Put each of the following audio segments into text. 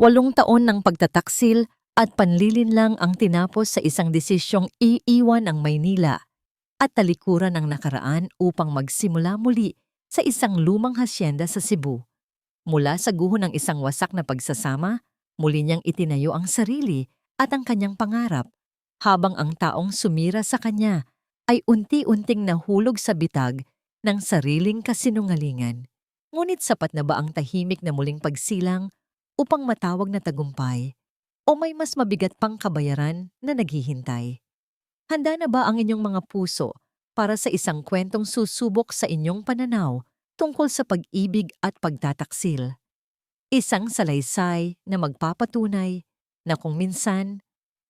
8 taon ng pagtataksil at panlilinlang ang tinapos sa isang desisyong iiwan ang Maynila at talikuran ng nakaraan upang magsimula muli sa isang lumang hasyenda sa Cebu. Mula sa guho ng isang wasak na pagsasama, muli niyang itinayo ang sarili at ang kanyang pangarap, habang ang taong sumira sa kanya ay unti-unting nahulog sa bitag ng sariling kasinungalingan. Ngunit sapat na ba ang tahimik na muling pagsilang upang matawag na tagumpay? O may mas mabigat pang kabayaran na naghihintay? Handa na ba ang inyong mga puso para sa isang kwentong susubok sa inyong pananaw tungkol sa pag-ibig at pagtataksil? Isang salaysay na magpapatunay na kung minsan,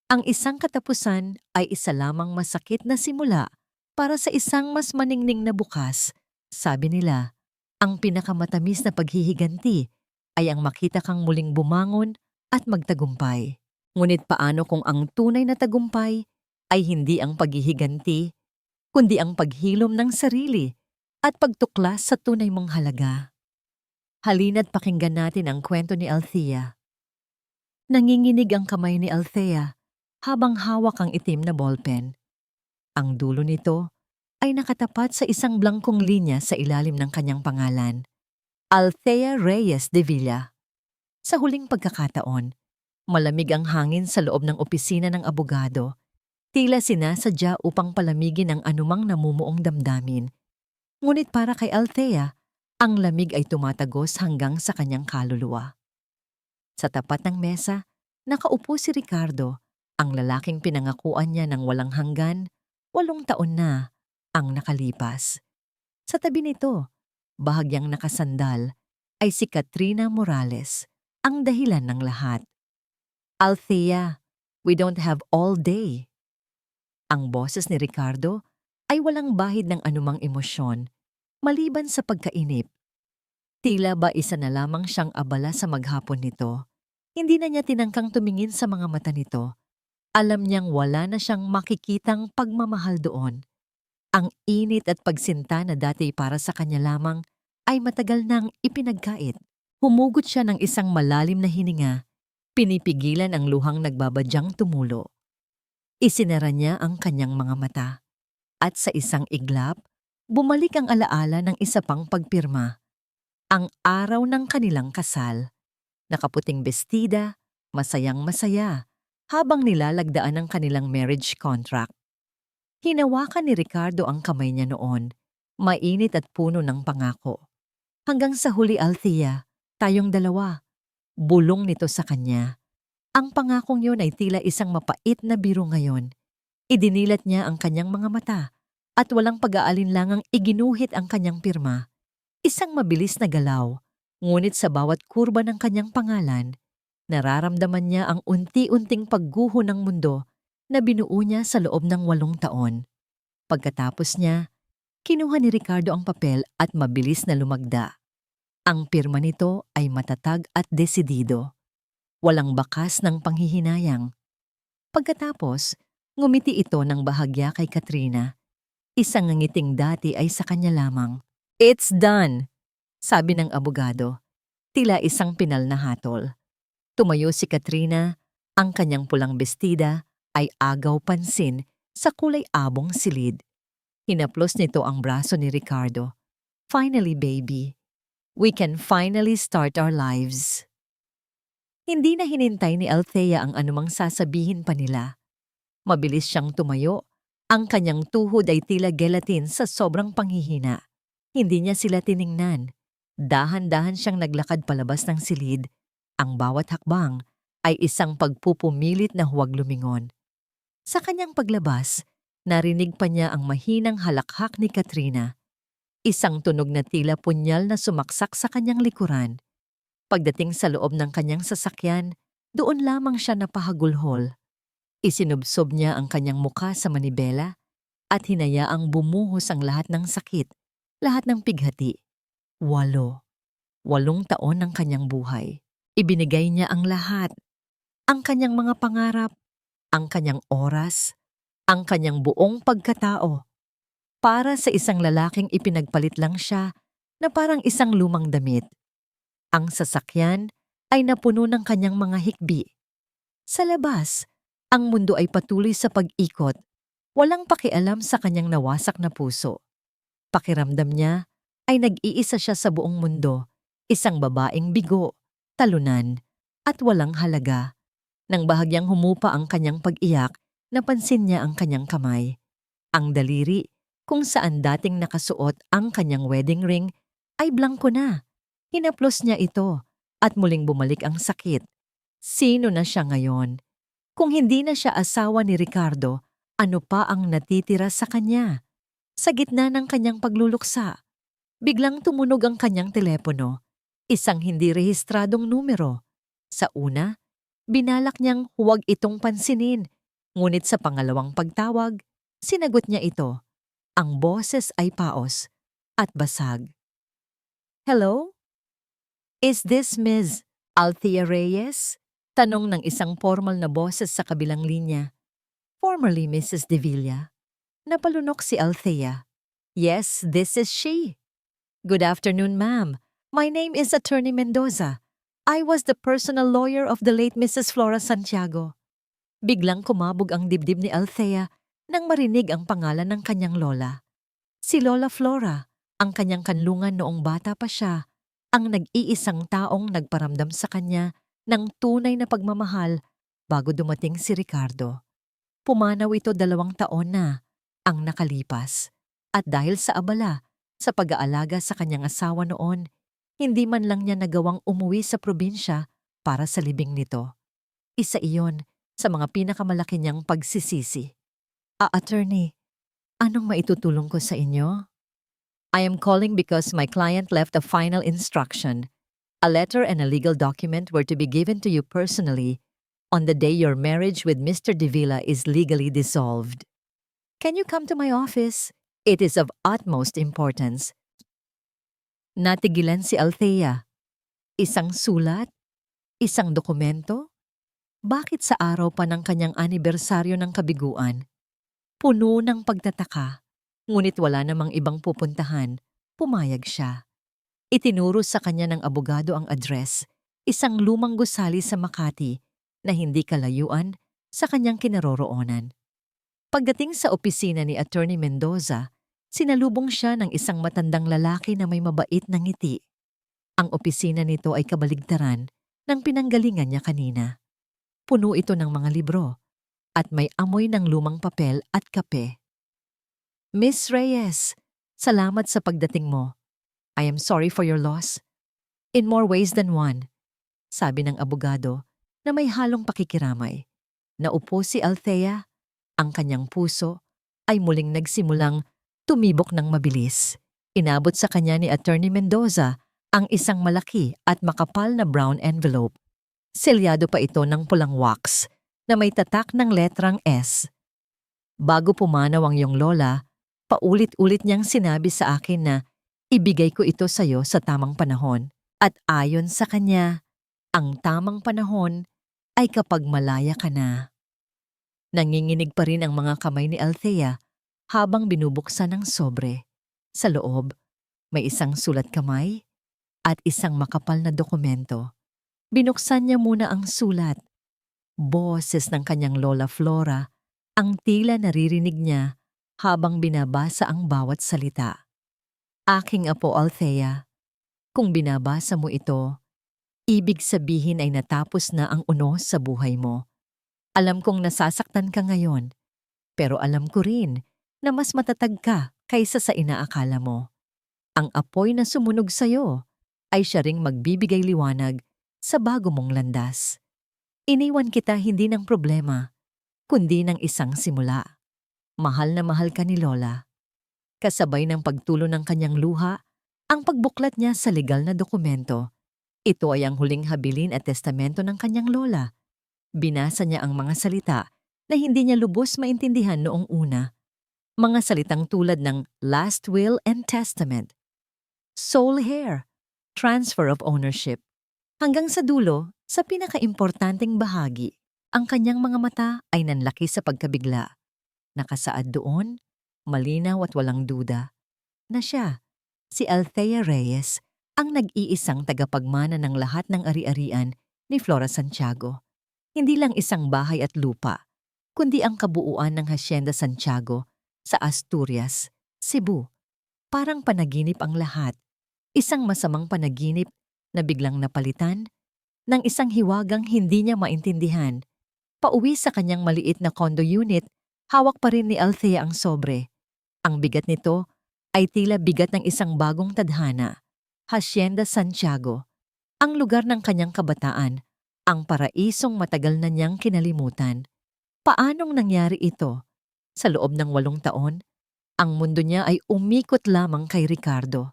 ang isang katapusan ay isa lamang masakit na simula para sa isang mas maningning na bukas. Sabi nila, ang pinakamatamis na paghihiganti ay ang makita kang muling bumangon at magtagumpay. Ngunit paano kung ang tunay na tagumpay ay hindi ang paghihiganti, kundi ang paghilom ng sarili at pagtuklas sa tunay mong halaga? Halina't pakinggan natin ang kwento ni Althea. Nanginginig ang kamay ni Althea habang hawak ang itim na ballpen. Ang dulo nito ay nakatapat sa isang blangkong linya sa ilalim ng kanyang pangalan, Althea Reyes de Villa. Sa huling pagkakataon, malamig ang hangin sa loob ng opisina ng abogado, tila sinasadya upang palamigin ang anumang namumuong damdamin. Ngunit para kay Althea, ang lamig ay tumatagos hanggang sa kanyang kaluluwa. Sa tapat ng mesa, nakaupo si Ricardo, ang lalaking pinangakuan niya ng walang hanggan. 8 taon na ang nakalipas. Sa tabi nito, bahagyang nakasandal, ay si Katrina Morales, ang dahilan ng lahat. Althea, we don't have all day. Ang boses ni Ricardo ay walang bahid ng anumang emosyon, maliban sa pagkainip. Tila ba isa na lamang siyang abala sa maghapon nito. Hindi na niya tinangkang tumingin sa mga mata nito. Alam niyang wala na siyang makikitang pagmamahal doon. Ang init at pagsinta na dati para sa kanya lamang ay matagal nang ipinagkait. Humugot siya ng isang malalim na hininga, pinipigilan ang luhang nagbabadyang tumulo. Isinara niya ang kanyang mga mata. At sa isang iglap, bumalik ang alaala ng isa pang pagpirma. Ang araw ng kanilang kasal. Nakaputing bestida, masayang-masaya, habang nilalagdaan ang kanilang marriage contract. Hinawakan ni Ricardo ang kamay niya noon, mainit at puno ng pangako. Hanggang sa huli, Althea, tayong dalawa. Bulong nito sa kanya. Ang pangakong yun ay tila isang mapait na biro ngayon. Idinilat niya ang kanyang mga mata at walang pag-aalinlangang iginuhit ang kanyang pirma. Isang mabilis na galaw, ngunit sa bawat kurba ng kanyang pangalan, nararamdaman niya ang unti-unting pagguho ng mundo na binuo niya sa loob ng 8 taon. Pagkatapos niya, kinuha ni Ricardo ang papel at mabilis na lumagda. Ang pirma nito ay matatag at desidido. Walang bakas ng panghihinayang. Pagkatapos, ngumiti ito ng bahagya kay Katrina. Isang ngiting dati ay sa kanya lamang. "It's done," sabi ng abogado. Tila isang pinal na hatol. Tumayo si Katrina, ang kanyang pulang bestida ay agaw pansin sa kulay abong silid. Hinaplos nito ang braso ni Ricardo. "Finally, baby. We can finally start our lives." Hindi na hinintay ni Althea ang anumang sasabihin pa nila. Mabilis siyang tumayo. Ang kanyang tuhod ay tila gelatin sa sobrang panghihina. Hindi niya sila tiningnan. Dahan-dahan siyang naglakad palabas ng silid. Ang bawat hakbang ay isang pagpupumilit na huwag lumingon. Sa kanyang paglabas, narinig pa niya ang mahinang halakhak ni Katrina. Isang tunog na tila punyal na sumaksak sa kanyang likuran. Pagdating sa loob ng kanyang sasakyan, doon lamang siya napahagulhol. Isinubsob niya ang kanyang muka sa manibela at hinayaang bumuhos ang lahat ng sakit, lahat ng pighati. 8 taon ng kanyang buhay. Ibinigay niya ang lahat. Ang kanyang mga pangarap, ang kanyang oras, ang kanyang buong pagkatao. Para sa isang lalaking ipinagpalit lang siya na parang isang lumang damit. Ang sasakyan ay napuno ng kanyang mga hikbi. Sa labas, ang mundo ay patuloy sa pag-ikot, walang pakialam sa kanyang nawasak na puso. Pakiramdam niya ay nag-iisa siya sa buong mundo, isang babaeng bigo, talunan, at walang halaga. Nang bahagyang humupa ang kanyang pag-iyak, napansin niya ang kanyang kamay. Ang daliri kung saan dating nakasuot ang kanyang wedding ring ay blangko na. Hinaplos niya ito at muling bumalik ang sakit. Sino na siya ngayon? Kung hindi na siya asawa ni Ricardo, ano pa ang natitira sa kanya? Sa gitna ng kanyang pagluluksa, biglang tumunog ang kanyang telepono. Isang hindi rehistradong numero. Sa una, binalak niyang huwag itong pansinin. Ngunit sa pangalawang pagtawag, sinagot niya ito. Ang boses ay paos at basag. Hello? Is this Ms. Althea Reyes? Tanong ng isang formal na boses sa kabilang linya. Formerly Mrs. De Villa. Napalunok si Althea. Yes, this is she. Good afternoon, ma'am. My name is Attorney Mendoza. I was the personal lawyer of the late Mrs. Flora Santiago. Biglang kumabog ang dibdib ni Althea nang marinig ang pangalan ng kanyang lola. Si Lola Flora, ang kanyang kanlungan noong bata pa siya, ang nag-iisang taong nagparamdam sa kanya ng tunay na pagmamahal bago dumating si Ricardo. Pumanaw ito 2 taon na ang nakalipas at dahil sa abala sa pag-aalaga sa kanyang asawa noon, hindi man lang niya nagawang umuwi sa probinsya para sa libing nito. Isa iyon sa mga pinakamalaki niyang pagsisisi. Attorney, anong maitutulong ko sa inyo? I am calling because my client left a final instruction. A letter and a legal document were to be given to you personally on the day your marriage with Mr. De Villa is legally dissolved. Can you come to my office? It is of utmost importance. Natigilan si Althea. Isang sulat? Isang dokumento? Bakit sa araw pa ng kanyang anibersaryo ng kabiguan? Puno ng pagtataka, ngunit wala namang ibang pupuntahan, pumayag siya. Itinuro sa kanya ng abogado ang address, isang lumang gusali sa Makati na hindi kalayuan sa kanyang kinaroroonan. Pagdating sa opisina ni Attorney Mendoza, sinalubong siya ng isang matandang lalaki na may mabait na ngiti. Ang opisina nito ay kabaligtaran ng pinanggalingan niya kanina. Puno ito ng mga libro at may amoy ng lumang papel at kape. Miss Reyes, salamat sa pagdating mo. I am sorry for your loss. In more ways than one, sabi ng abogado na may halong pakikiramay. Naupo si Althea, ang kanyang puso ay muling nagsimulang tumibok ng mabilis. Inabot sa kanya ni Attorney Mendoza ang isang malaki at makapal na brown envelope. Selyado pa ito ng pulang wax na may tatak ng letrang S. Bago pumanaw ang iyong lola, paulit-ulit niyang sinabi sa akin na ibigay ko ito sa iyo sa tamang panahon. At ayon sa kanya, ang tamang panahon ay kapag malaya ka na. Nanginginig pa rin ang mga kamay ni Althea habang binubuksan ng sobre. Sa loob, may isang sulat kamay at isang makapal na dokumento. Binuksan niya muna ang sulat. Boses ng kanyang Lola Flora ang tila naririnig niya habang binabasa ang bawat salita. Aking apo Althea, kung binabasa mo ito, ibig sabihin ay natapos na ang unos sa buhay mo. Alam kong nasasaktan ka ngayon, pero alam ko rin na mas matatag ka kaysa sa inaakala mo. Ang apoy na sumunog sa'yo ay siya ring magbibigay liwanag sa bago mong landas. Iniwan kita hindi ng problema, kundi ng isang simula. Mahal na mahal ka ni Lola. Kasabay ng pagtulo ng kanyang luha, ang pagbuklat niya sa legal na dokumento. Ito ay ang huling habilin at testamento ng kanyang lola. Binasa niya ang mga salita na hindi niya lubos maintindihan noong una. Mga salitang tulad ng last will and testament, sole heir, transfer of ownership. Hanggang sa dulo, sa pinakaimportanteng bahagi, ang kanyang mga mata ay nanlaki sa pagkabigla. Nakasaad doon, malinaw at walang duda, na siya, si Althea Reyes, ang nag-iisang tagapagmana ng lahat ng ari-arian ni Flora Santiago. Hindi lang isang bahay at lupa, kundi ang kabuuan ng Hacienda Santiago sa Asturias, Cebu. Parang panaginip ang lahat. Isang masamang panaginip na biglang napalitan ng isang hiwagang hindi niya maintindihan. Pauwi sa kanyang maliit na condo unit, hawak pa rin ni Althea ang sobre. Ang bigat nito ay tila bigat ng isang bagong tadhana. Hacienda Santiago, ang lugar ng kanyang kabataan, ang paraisong matagal na niyang kinalimutan. Paanong nangyari ito? Sa loob ng 8 taon, ang mundo niya ay umikot lamang kay Ricardo.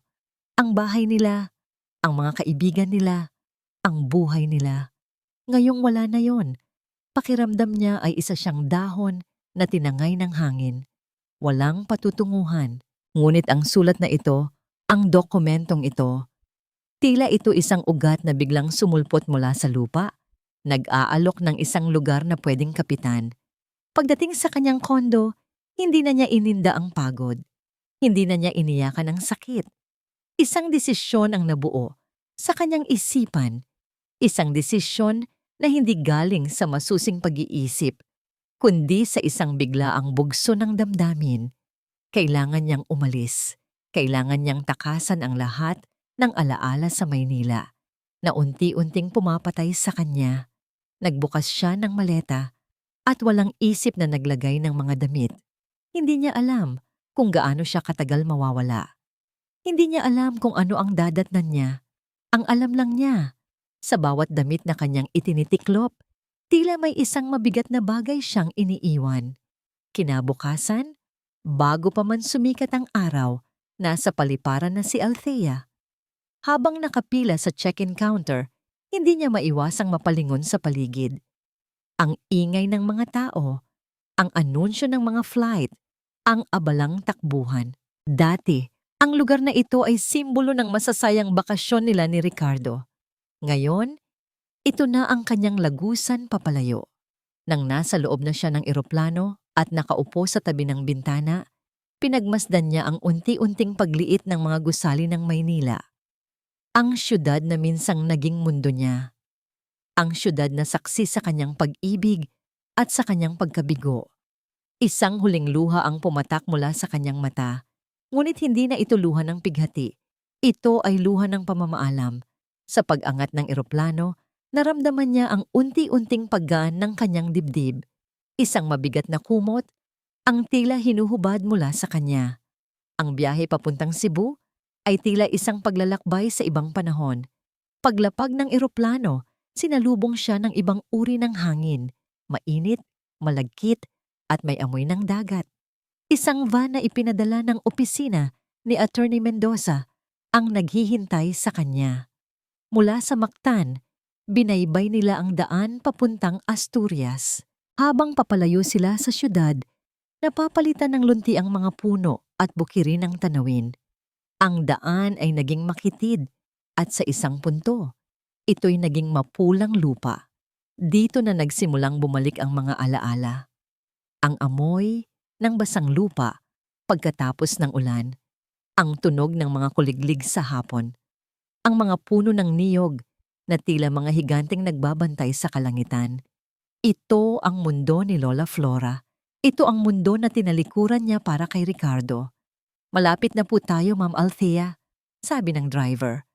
Ang bahay nila, ang mga kaibigan nila, ang buhay nila. Ngayong wala na yon. Pakiramdam niya ay isa siyang dahon na tinangay ng hangin. Walang patutunguhan. Ngunit ang sulat na ito, ang dokumentong ito, tila ito isang ugat na biglang sumulpot mula sa lupa, nag-aalok ng isang lugar na pwedeng kapitan. Pagdating sa kanyang kondo, hindi na niya ininda ang pagod. Hindi na niya iniyakan ang sakit. Isang desisyon ang nabuo sa kanyang isipan. Isang desisyon na hindi galing sa masusing pag-iisip, kundi sa isang biglaang bugso ng damdamin. Kailangan niyang umalis. Kailangan niyang takasan ang lahat ng alaala sa Maynila na unti-unting pumapatay sa kanya. Nagbukas siya ng maleta at walang isip na naglagay ng mga damit. Hindi niya alam kung gaano siya katagal mawawala. Hindi niya alam kung ano ang dadatnan niya. Ang alam lang niya, sa bawat damit na kanyang itinitiklop, tila may isang mabigat na bagay siyang iniiwan. Kinabukasan, bago pa man sumikat ang araw, nasa paliparan na si Althea. Habang nakapila sa check-in counter, hindi niya maiwasang mapalingon sa paligid. Ang ingay ng mga tao, ang anunsyo ng mga flight, ang abalang takbuhan. Dati, ang lugar na ito ay simbolo ng masasayang bakasyon nila ni Ricardo. Ngayon, ito na ang kanyang lagusan papalayo. Nang nasa loob na siya ng eroplano at nakaupo sa tabi ng bintana, pinagmasdan niya ang unti-unting pagliit ng mga gusali ng Maynila. Ang siyudad na minsang naging mundo niya. Ang siyudad na saksi sa kanyang pag-ibig at sa kanyang pagkabigo. Isang huling luha ang pumatak mula sa kanyang mata, ngunit hindi na ito luha ng pighati. Ito ay luha ng pamamaalam. Sa pag-angat ng eroplano, naramdaman niya ang unti-unting paggaan ng kanyang dibdib. Isang mabigat na kumot, ang tila hinuhubad mula sa kanya. Ang biyahe papuntang Cebu ay tila isang paglalakbay sa ibang panahon. Paglapag ng eroplano, sinalubong siya ng ibang uri ng hangin. Mainit, malagkit, at may amoy ng dagat. Isang van na ipinadala ng opisina ni Attorney Mendoza ang naghihintay sa kanya. Mula sa Mactan, binaybay nila ang daan papuntang Asturias. Habang papalayo sila sa syudad, napapalitan ng lunti ang mga puno at bukirin ng tanawin. Ang daan ay naging makitid at sa isang punto, ito'y naging mapulang lupa. Dito na nagsimulang bumalik ang mga alaala. Ang amoy ng basang lupa pagkatapos ng ulan, ang tunog ng mga kuliglig sa hapon, ang mga puno ng niyog na tila mga higanteng nagbabantay sa kalangitan. Ito ang mundo ni Lola Flora. Ito ang mundo na tinalikuran niya para kay Ricardo. Malapit na po tayo, Ma'am Althea, sabi ng driver.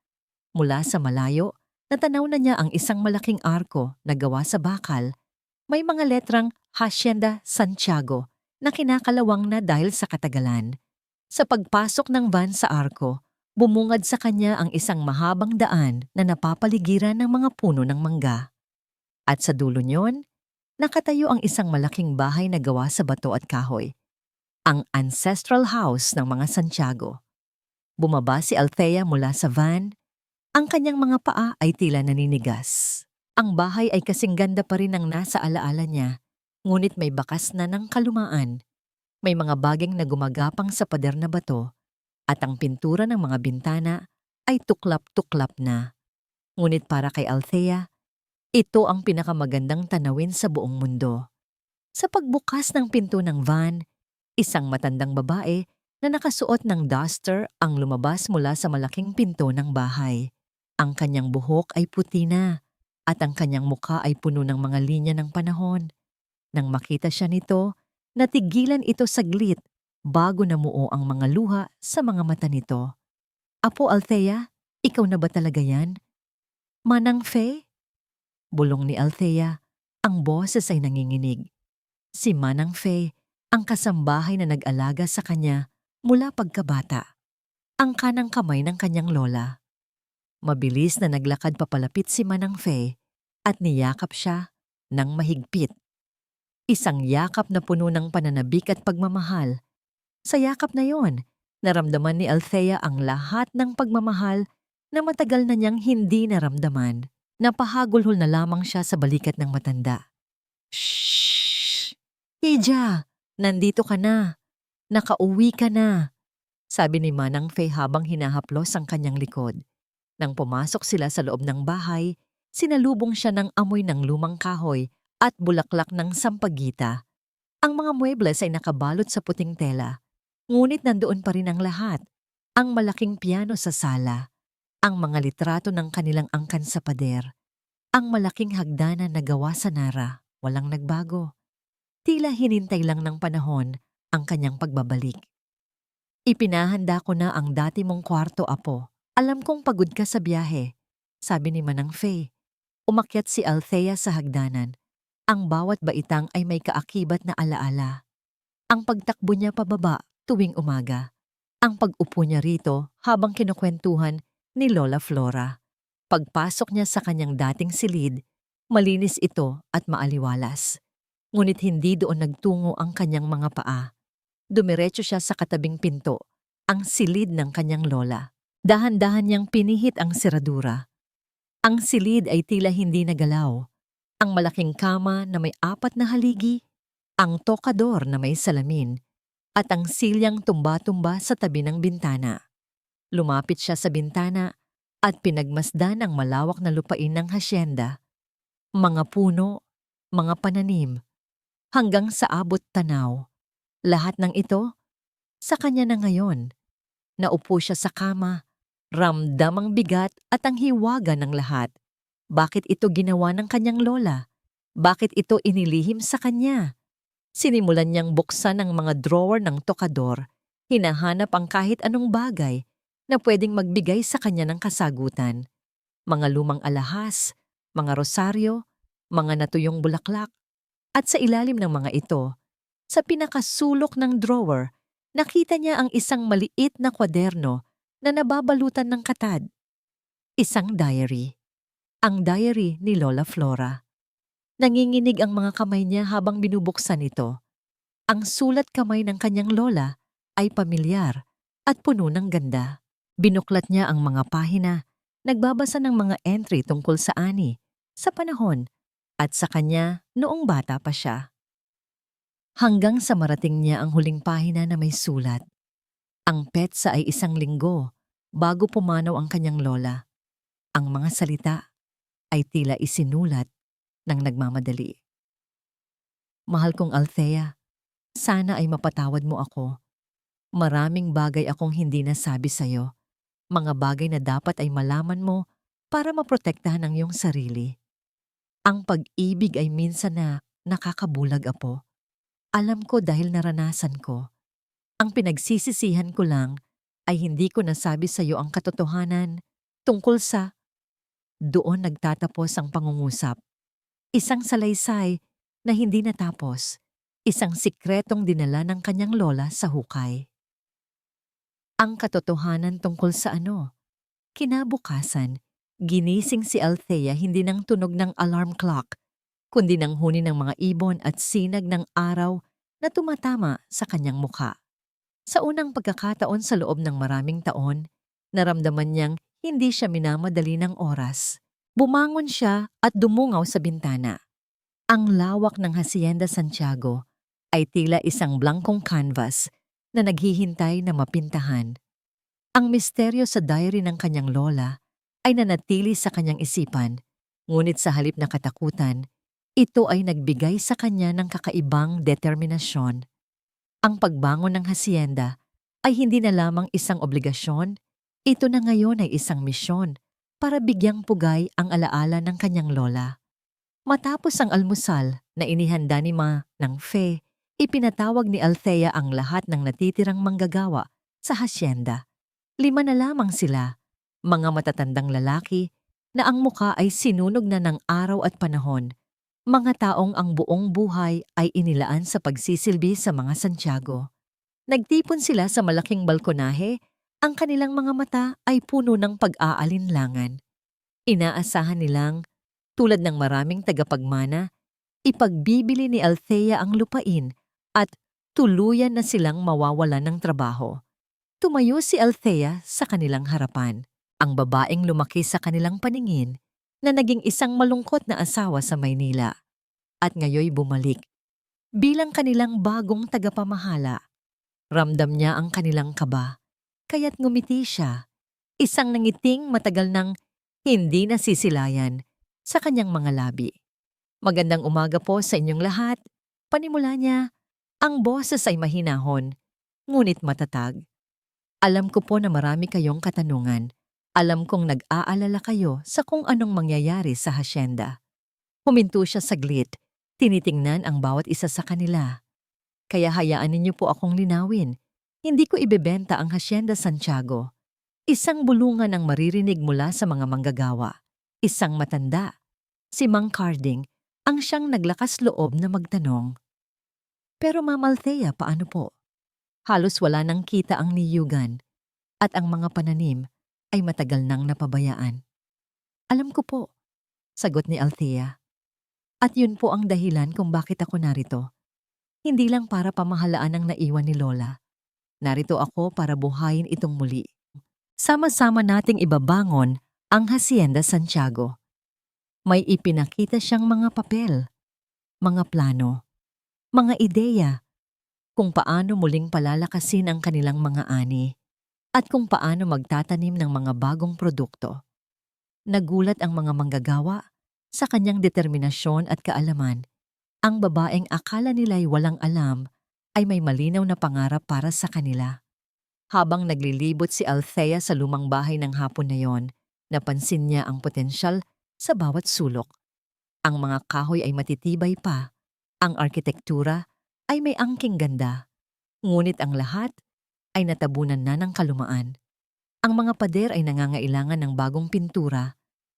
Mula sa malayo, natanaw na niya ang isang malaking arko na gawa sa bakal. May mga letrang Hacienda Santiago na kinakalawang na dahil sa katagalan. Sa pagpasok ng van sa arko, bumungad sa kanya ang isang mahabang daan na napapaligiran ng mga puno ng mangga. At sa dulo niyon, nakatayo ang isang malaking bahay na gawa sa bato at kahoy. Ang ancestral house ng mga Santiago. Bumaba si Althea mula sa van. Ang kanyang mga paa ay tila naninigas. Ang bahay ay kasing ganda pa rin ang nasa alaala niya, ngunit may bakas na ng kalumaan. May mga baging na gumagapang sa pader na bato, at ang pintura ng mga bintana ay tuklap-tuklap na. Ngunit para kay Althea, ito ang pinakamagandang tanawin sa buong mundo. Sa pagbukas ng pinto ng van, isang matandang babae na nakasuot ng duster ang lumabas mula sa malaking pinto ng bahay. Ang kanyang buhok ay puti na, at ang kanyang mukha ay puno ng mga linya ng panahon. Nang makita siya nito, natigilan ito saglit bago namuo ang mga luha sa mga mata nito. Apo Althea, ikaw na ba talaga yan? Manang Fe? Bulong ni Althea, ang boses ay nanginginig. Si Manang Fe, ang kasambahay na nag-alaga sa kanya mula pagkabata. Ang kanang kamay ng kanyang lola. Mabilis na naglakad papalapit si Manang Fe at niyakap siya ng mahigpit. Isang yakap na puno ng pananabik at pagmamahal. Sa yakap na yon, naramdaman ni Althea ang lahat ng pagmamahal na matagal na niyang hindi naramdaman. Napahagulhol na lamang siya sa balikat ng matanda. Shhh! Hija, nandito ka na. Nakauwi ka na. Sabi ni Manang Fe habang hinahaplos ang kanyang likod. Nang pumasok sila sa loob ng bahay, sinalubong siya ng amoy ng lumang kahoy at bulaklak ng sampagita. Ang mga muebles ay nakabalot sa puting tela, ngunit nandoon pa rin ang lahat. Ang malaking piano sa sala, ang mga litrato ng kanilang angkan sa pader, ang malaking hagdanan na gawa sa Nara, walang nagbago. Tila hinintay lang ng panahon ang kanyang pagbabalik. Ipinahanda ko na ang dati mong kwarto, apo. Alam kong pagod ka sa biyahe, sabi ni Manang Fe. Umakyat si Althea sa hagdanan. Ang bawat baitang ay may kaakibat na alaala. Ang pagtakbo niya pababa tuwing umaga. Ang pag-upo niya rito habang kinukwentuhan ni Lola Flora. Pagpasok niya sa kanyang dating silid, malinis ito at maaliwalas. Ngunit hindi doon nagtungo ang kanyang mga paa. Dumiretso siya sa katabing pinto, ang silid ng kanyang lola. Dahan-dahan niyang pinihit ang seradura. Ang silid ay tila hindi nagalaw. Ang malaking kama na may 4 na haligi, ang tokador na may salamin, at ang silyang tumba-tumba sa tabi ng bintana. Lumapit siya sa bintana at pinagmasdan ang malawak na lupain ng hasyenda. Mga puno, mga pananim, hanggang sa abot tanaw. Lahat ng ito, sa kanya na ngayon. Naupo siya sa kama, ramdam ang bigat at ang hiwaga ng lahat. Bakit ito ginawa ng kanyang lola? Bakit ito inilihim sa kanya? Sinimulan niyang buksan ang mga drawer ng tokador, hinahanap ang kahit anong bagay na pwedeng magbigay sa kanya ng kasagutan. Mga lumang alahas, mga rosaryo, mga natuyong bulaklak, at sa ilalim ng mga ito, sa pinakasulok ng drawer, nakita niya ang isang maliit na kwaderno na nababalutan ng katad. Isang diary. Ang diary ni Lola Flora. Nanginginig ang mga kamay niya habang binubuksan ito. Ang sulat kamay ng kanyang lola ay pamilyar at puno ng ganda. Binuklat niya ang mga pahina, nagbabasa ng mga entry tungkol sa ani, sa panahon, at sa kanya noong bata pa siya. Hanggang sa marating niya ang huling pahina na may sulat. Ang petsa ay 1 linggo bago pumanaw ang kanyang lola. Ang mga salita ay tila isinulat ng nagmamadali. Mahal kong Althea, sana ay mapatawad mo ako. Maraming bagay akong hindi nasabi sa'yo. Mga bagay na dapat ay malaman mo para maprotektahan ang iyong sarili. Ang pag-ibig ay minsan na nakakabulag, apo. Alam ko dahil naranasan ko. Ang pinagsisisihan ko lang ay hindi ko nasabi sa iyo ang katotohanan tungkol sa... Doon nagtatapos ang pangungusap. Isang salaysay na hindi natapos. Isang sikretong dinala ng kanyang lola sa hukay. Ang katotohanan tungkol sa ano? Kinabukasan, ginising si Althea hindi ng tunog ng alarm clock, kundi ng huni ng mga ibon at sinag ng araw na tumatama sa kanyang mukha. Sa unang pagkakataon sa loob ng maraming taon, naramdaman niyang hindi siya minamadali ng oras. Bumangon siya at dumungaw sa bintana. Ang lawak ng Hacienda Santiago ay tila isang blankong canvas na naghihintay na mapintahan. Ang misteryo sa diary ng kanyang lola ay nanatili sa kanyang isipan, ngunit sa halip na katakutan, ito ay nagbigay sa kanya ng kakaibang determinasyon. Ang pagbangon ng hacienda ay hindi na lamang isang obligasyon, ito na ngayon ay isang misyon. para bigyang pugay ang alaala ng kanyang lola. Matapos ang almusal na inihanda ni Ma ng Fe, ipinatawag ni Althea ang lahat ng natitirang manggagawa sa hasyenda. 5 na lamang sila, mga matatandang lalaki na ang muka ay sinunog na ng araw at panahon, mga taong ang buong buhay ay inilaan sa pagsisilbi sa mga Santiago. Nagtipon sila sa malaking balkonahe, ang kanilang mga mata ay puno ng pag-aalinlangan. Inaasahan nilang, tulad ng maraming tagapagmana, ipagbibili ni Althea ang lupain at tuluyan na silang mawawalan ng trabaho. Tumayo si Althea sa kanilang harapan, ang babaeng lumaki sa kanilang paningin na naging isang malungkot na asawa sa Maynila at ngayoy bumalik bilang kanilang bagong tagapamahala. Ramdam niya ang kanilang kaba, kaya't ngumiti siya, isang nangiting matagal nang hindi nasisilayan sa kanyang mga labi. Magandang umaga po sa inyong lahat. Panimula niya, ang boses ay mahinahon, ngunit matatag. Alam ko po na marami kayong katanungan. Alam kong nag-aalala kayo sa kung anong mangyayari sa hasyenda. Huminto siya saglit, tinitingnan ang bawat isa sa kanila. Kaya hayaan ninyo po akong linawin. Hindi ko ibebenta ang Hacienda Santiago. Isang bulungan ang maririnig mula sa mga manggagawa. Isang matanda. Si Mang Carding ang siyang naglakas loob na magtanong. Pero Ma'am Althea, paano po? Halos wala nang kita ang niyugan at ang mga pananim ay matagal nang napabayaan. Alam ko po, sagot ni Althea. At yun po ang dahilan kung bakit ako narito. Hindi lang para pamahalaan ang naiwan ni Lola. Narito ako para buhayin itong muli. Sama-sama nating ibabangon ang Hacienda Santiago. May ipinakita siyang mga papel, mga plano, mga ideya, kung paano muling palalakasin ang kanilang mga ani at kung paano magtatanim ng mga bagong produkto. Nagulat ang mga manggagawa sa kanyang determinasyon at kaalaman. Ang babaeng akala nila'y walang alam ay may malinaw na pangarap para sa kanila. Habang naglilibot si Althea sa lumang bahay ng hapon na yon, napansin niya ang potensyal sa bawat sulok. Ang mga kahoy ay matitibay pa, ang arkitektura ay may angking ganda, ngunit ang lahat ay natabunan na ng kalumaan. Ang mga pader ay nangangailangan ng bagong pintura,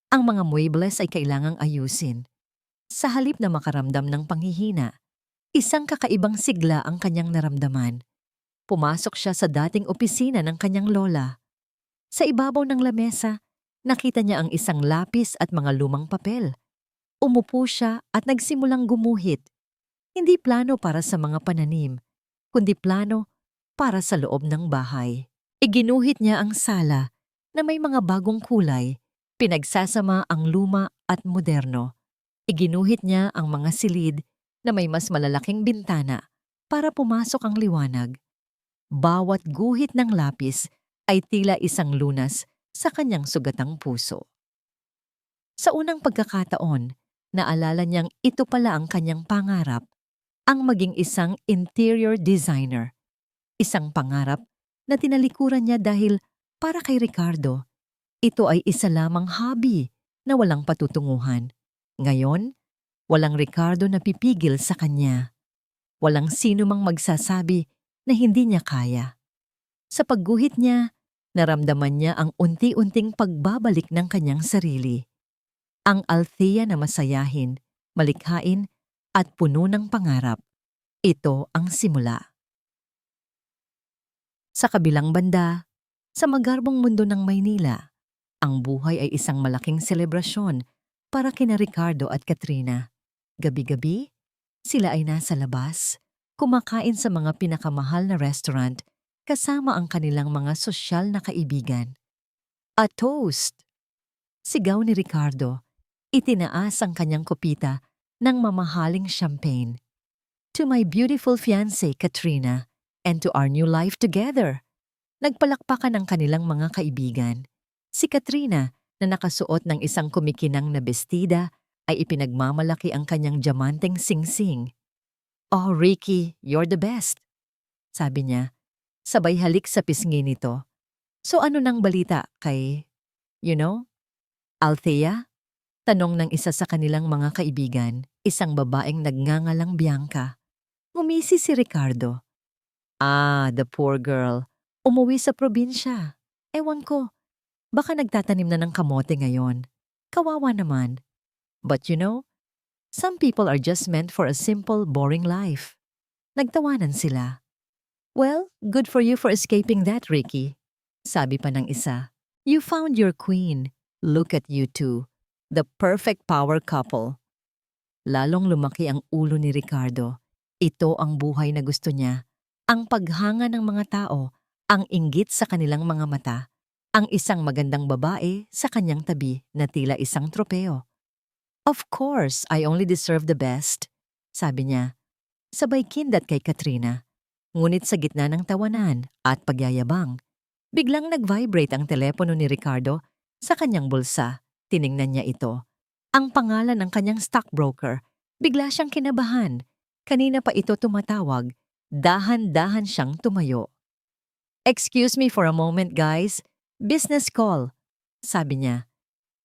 ang mga muebles ay kailangang ayusin. Sa halip na makaramdam ng panghihina, isang kakaibang sigla ang kanyang naramdaman. Pumasok siya sa dating opisina ng kanyang lola. Sa ibabaw ng lamesa, nakita niya ang isang lapis at mga lumang papel. Umupo siya at nagsimulang gumuhit. Hindi plano para sa mga pananim, kundi plano para sa loob ng bahay. Iginuhit niya ang sala na may mga bagong kulay, pinagsasama ang luma at moderno. Iginuhit niya ang mga silid na may mas malalaking bintana para pumasok ang liwanag. Bawat guhit ng lapis ay tila isang lunas sa kanyang sugatang puso. Sa unang pagkakataon, naalala niyang ito pala ang kanyang pangarap, ang maging isang interior designer. Isang pangarap na tinalikuran niya dahil para kay Ricardo, ito ay isa lamang hobby na walang patutunguhan. Ngayon, walang Ricardo na pipigil sa kanya. Walang sino mang magsasabi na hindi niya kaya. Sa pagguhit niya, naramdaman niya ang unti-unting pagbabalik ng kanyang sarili. Ang Althea na masayahin, malikhain at puno ng pangarap. Ito ang simula. Sa kabilang banda, sa magarbong mundo ng Maynila, ang buhay ay isang malaking selebrasyon para kina Ricardo at Katrina. Gabi-gabi, sila ay nasa labas, kumakain sa mga pinakamahal na restaurant kasama ang kanilang mga sosyal na kaibigan. A toast! Sigaw ni Ricardo, itinaas ang kanyang kopita ng mamahaling champagne. To my beautiful fiancé, Katrina, and to our new life together. Nagpalakpakan ang kanilang mga kaibigan. Si Katrina, na nakasuot ng isang kumikinang na bestida, ay ipinagmamalaki ang kanyang diamanteng singsing. "Oh, Ricky, you're the best," sabi niya, sabay halik sa pisngi nito. "So ano nang balita kay, you know?" Althea? Tanong ng isa sa kanilang mga kaibigan, isang babaeng nagngangalang Bianca. Ngumisi si Ricardo. Ah, the poor girl. Umuwi sa probinsya. Ewan ko, baka nagtatanim na ng kamote ngayon. Kawawa naman. But you know, some people are just meant for a simple, boring life. Nagtawanan sila. Well, good for you for escaping that, Ricky. Sabi pa ng isa. You found your queen. Look at you two. The perfect power couple. Lalong lumaki ang ulo ni Ricardo. Ito ang buhay na gusto niya. Ang paghanga ng mga tao, ang inggit sa kanilang mga mata, ang isang magandang babae sa kanyang tabi na tila isang tropeo. Of course, I only deserve the best, sabi niya. Sabay kindat kay Katrina. Ngunit sa gitna ng tawanan at pagyayabang, biglang nag-vibrate ang telepono ni Ricardo sa kanyang bulsa. Tiningnan niya ito. Ang pangalan ng kanyang stockbroker. Bigla siyang kinabahan. Kanina pa ito tumatawag. Dahan-dahan siyang tumayo. Excuse me for a moment, guys. Business call, sabi niya.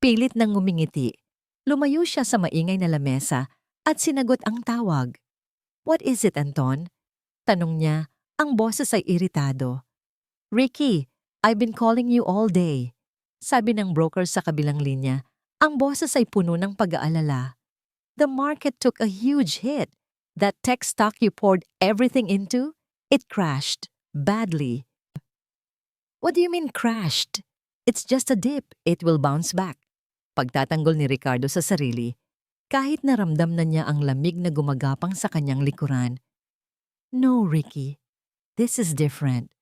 Pilit nang ngumingiti. Lumayo siya sa maingay na lamesa at sinagot ang tawag. What is it, Anton? Tanong niya, ang boses ay iritado. Ricky, I've been calling you all day. Sabi ng broker sa kabilang linya, ang boses ay puno ng pag-aalala. The market took a huge hit. That tech stock you poured everything into, it crashed badly. What do you mean crashed? It's just a dip. It will bounce back. Pagtatanggol ni Ricardo sa sarili, kahit naramdam na niya ang lamig na gumagapang sa kanyang likuran. No, Ricky. This is different.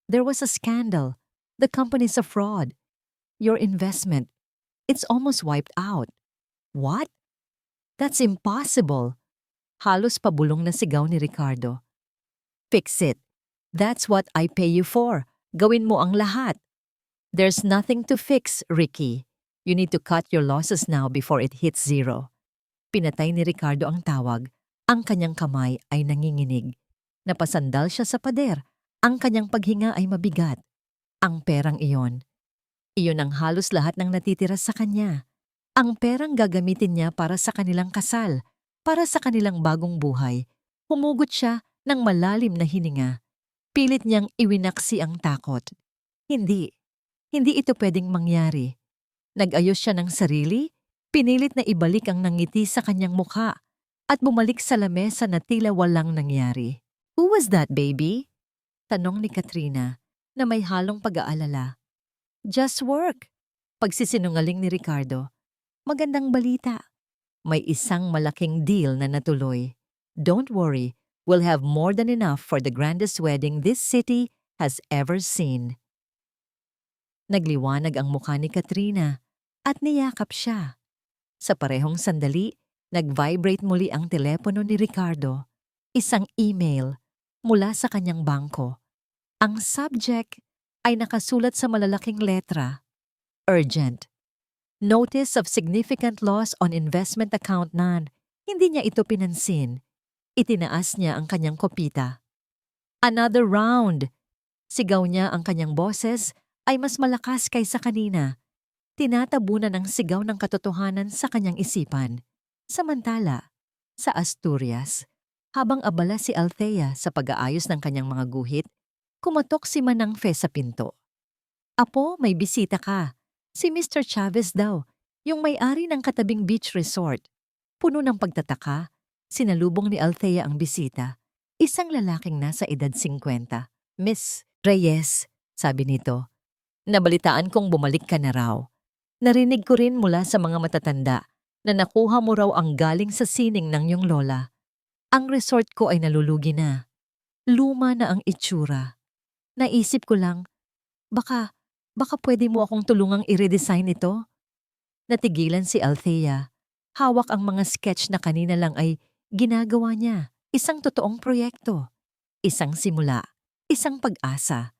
There was a scandal. The company's a fraud. Your investment, it's almost wiped out. What? That's impossible. Halos pabulong na sigaw ni Ricardo. Fix it. That's what I pay you for. Gawin mo ang lahat. There's nothing to fix, Ricky. You need to cut your losses now before it hits zero. Pinatay ni Ricardo ang tawag. Ang kanyang kamay ay nanginginig. Napasandal siya sa pader. Ang kanyang paghinga ay mabigat. Ang perang iyon. Iyon ang halos lahat ng natitira sa kanya. Ang perang gagamitin niya para sa kanilang kasal, para sa kanilang bagong buhay. Humugot siya ng malalim na hininga. Pilit niyang iwinaksi ang takot. Hindi ito pwedeng mangyari. Nag-ayos siya ng sarili, pinilit na ibalik ang nangiti sa kanyang mukha, at bumalik sa lamesa na tila walang nangyari. Who was that, baby? Tanong ni Katrina na may halong pag-aalala. Just work. Pagsisinungaling ni Ricardo. Magandang balita. May isang malaking deal na natuloy. Don't worry, we'll have more than enough for the grandest wedding this city has ever seen. Nagliwanag ang mukha ni Katrina at niyakap siya. Sa parehong sandali, nag-vibrate muli ang telepono ni Ricardo. Isang email mula sa kanyang bangko. Ang subject ay nakasulat sa malalaking letra. Urgent. Notice of significant loss on investment account nan. Hindi niya ito pinansin. Itinaas niya ang kanyang kopita. Another round. Sigaw niya ang kanyang boses ay mas malakas kaysa kanina. Tinatabunan ang sigaw ng katotohanan sa kanyang isipan. Samantala, sa Asturias, habang abala si Althea sa pag-aayos ng kanyang mga guhit, kumatok si Manang Fe sa pinto. Apo, may bisita ka. Si Mr. Chavez daw, yung may-ari ng katabing beach resort. Puno ng pagtataka, sinalubong ni Althea ang bisita. Isang lalaking nasa edad 50. Miss Reyes, sabi nito. Nabalitaan kong bumalik ka na raw. Narinig ko rin mula sa mga matatanda na nakuha mo raw ang galing sa sining ng iyong lola. Ang resort ko ay nalulugi na. Luma na ang itsura. Naisip ko lang, baka pwede mo akong tulungang i-redesign ito? Natigilan si Althea. Hawak ang mga sketch na kanina lang ay ginagawa niya. Isang totoong proyekto. Isang simula. Isang pag-asa.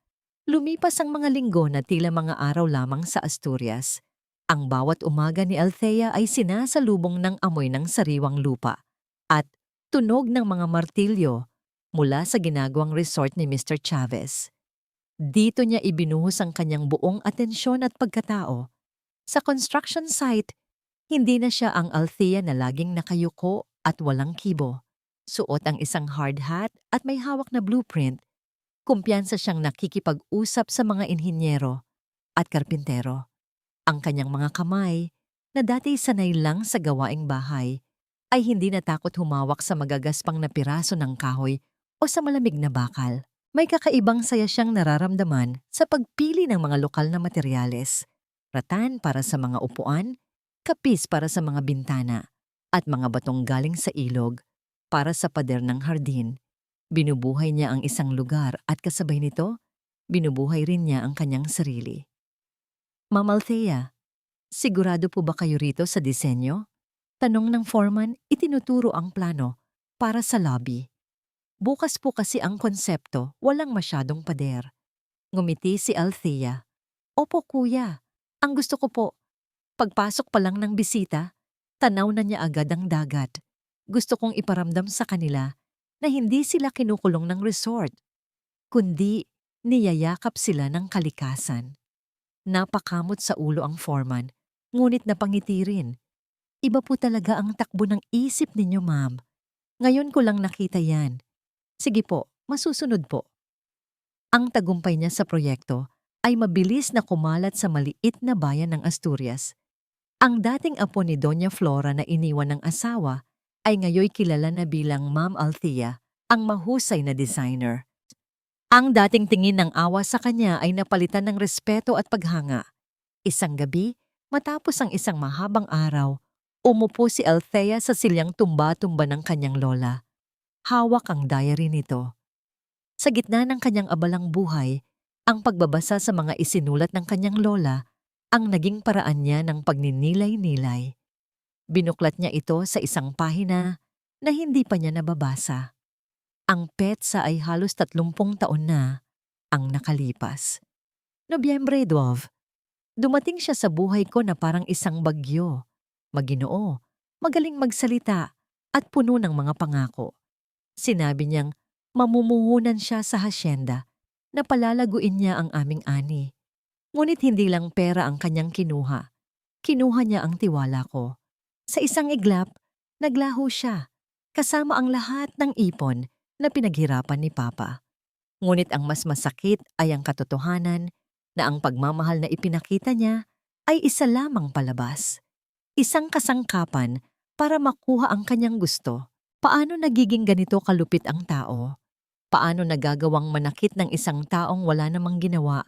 Lumipas ang mga linggo na tila mga araw lamang sa Asturias. Ang bawat umaga ni Althea ay sinasalubong ng amoy ng sariwang lupa at tunog ng mga martilyo mula sa ginagawang resort ni Mr. Chavez. Dito niya ibinuhos ang kanyang buong atensyon at pagkatao. Sa construction site, hindi na siya ang Althea na laging nakayuko at walang kibo. Suot ang isang hard hat at may hawak na blueprint. Kumpiyansa siyang nakikipag-usap sa mga inhinyero at karpintero. Ang kanyang mga kamay, na dati sanay lang sa gawaing bahay, ay hindi natakot humawak sa magagaspang na piraso ng kahoy o sa malamig na bakal. May kakaibang saya siyang nararamdaman sa pagpili ng mga lokal na materyales. Ratan para sa mga upuan, kapis para sa mga bintana, at mga batong galing sa ilog para sa pader ng hardin. Binubuhay niya ang isang lugar at kasabay nito, binubuhay rin niya ang kanyang sarili. Ma'am Althea, sigurado po ba kayo rito sa disenyo? Tanong ng foreman, itinuturo ang plano para sa lobby. Bukas po kasi ang konsepto, walang masyadong pader. Ngumiti si Althea. Opo kuya, ang gusto ko po, pagpasok pa lang ng bisita, tanaw na niya agad ang dagat. Gusto kong iparamdam sa kanila na hindi sila kinukulong ng resort, kundi niyayakap sila ng kalikasan. Napakamot sa ulo ang foreman, ngunit napangiti rin. Iba po talaga ang takbo ng isip ninyo, ma'am. Ngayon ko lang nakita yan. Sige po, masusunod po. Ang tagumpay niya sa proyekto ay mabilis na kumalat sa maliit na bayan ng Asturias. Ang dating apo ni Doña Flora na iniwan ng asawa ay ngayoy kilala na bilang Ma'am Althea, ang mahusay na designer. Ang dating tingin ng awa sa kanya ay napalitan ng respeto at paghanga. Isang gabi, matapos ang isang mahabang araw, umupo si Althea sa silyang tumba-tumba ng kanyang lola. Hawak ang diary nito. Sa gitna ng kanyang abalang buhay, ang pagbabasa sa mga isinulat ng kanyang lola ang naging paraan niya ng pagninilay-nilay. Binuklat niya ito sa isang pahina na hindi pa niya nababasa. Ang petsa ay halos 30 taon na ang nakalipas. Nobyembre 12, dumating siya sa buhay ko na parang isang bagyo. Maginoo, magaling magsalita at puno ng mga pangako. Sinabi niyang mamumuhunan siya sa hasyenda na palalaguin niya ang aming ani. Ngunit hindi lang pera ang kanyang kinuha. Kinuha niya ang tiwala ko. Sa isang iglap, naglaho siya, kasama ang lahat ng ipon na pinaghirapan ni Papa. Ngunit ang mas masakit ay ang katotohanan na ang pagmamahal na ipinakita niya ay isa lamang palabas. Isang kasangkapan para makuha ang kanyang gusto. Paano nagiging ganito kalupit ang tao? Paano nagagawang manakit ng isang taong wala namang ginawa,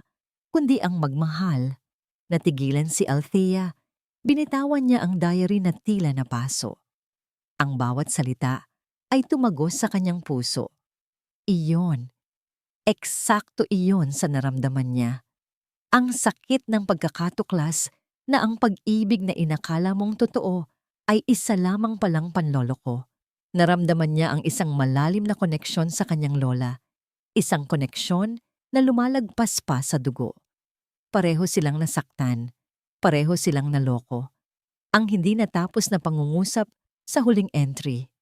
kundi ang magmahal? Natigilan si Althea. Binitawan niya ang diary na tila napaso. Ang bawat salita ay tumagos sa kanyang puso. Iyon. Eksakto iyon sa naramdaman niya. Ang sakit ng pagkakatuklas na ang pag-ibig na inakala mong totoo ay isa lamang palang panloloko. Naramdaman niya ang isang malalim na koneksyon sa kanyang lola. Isang koneksyon na lumalagpas pa sa dugo. Pareho silang nasaktan. Pareho silang naloko. Ang hindi natapos na pangungusap sa huling entry.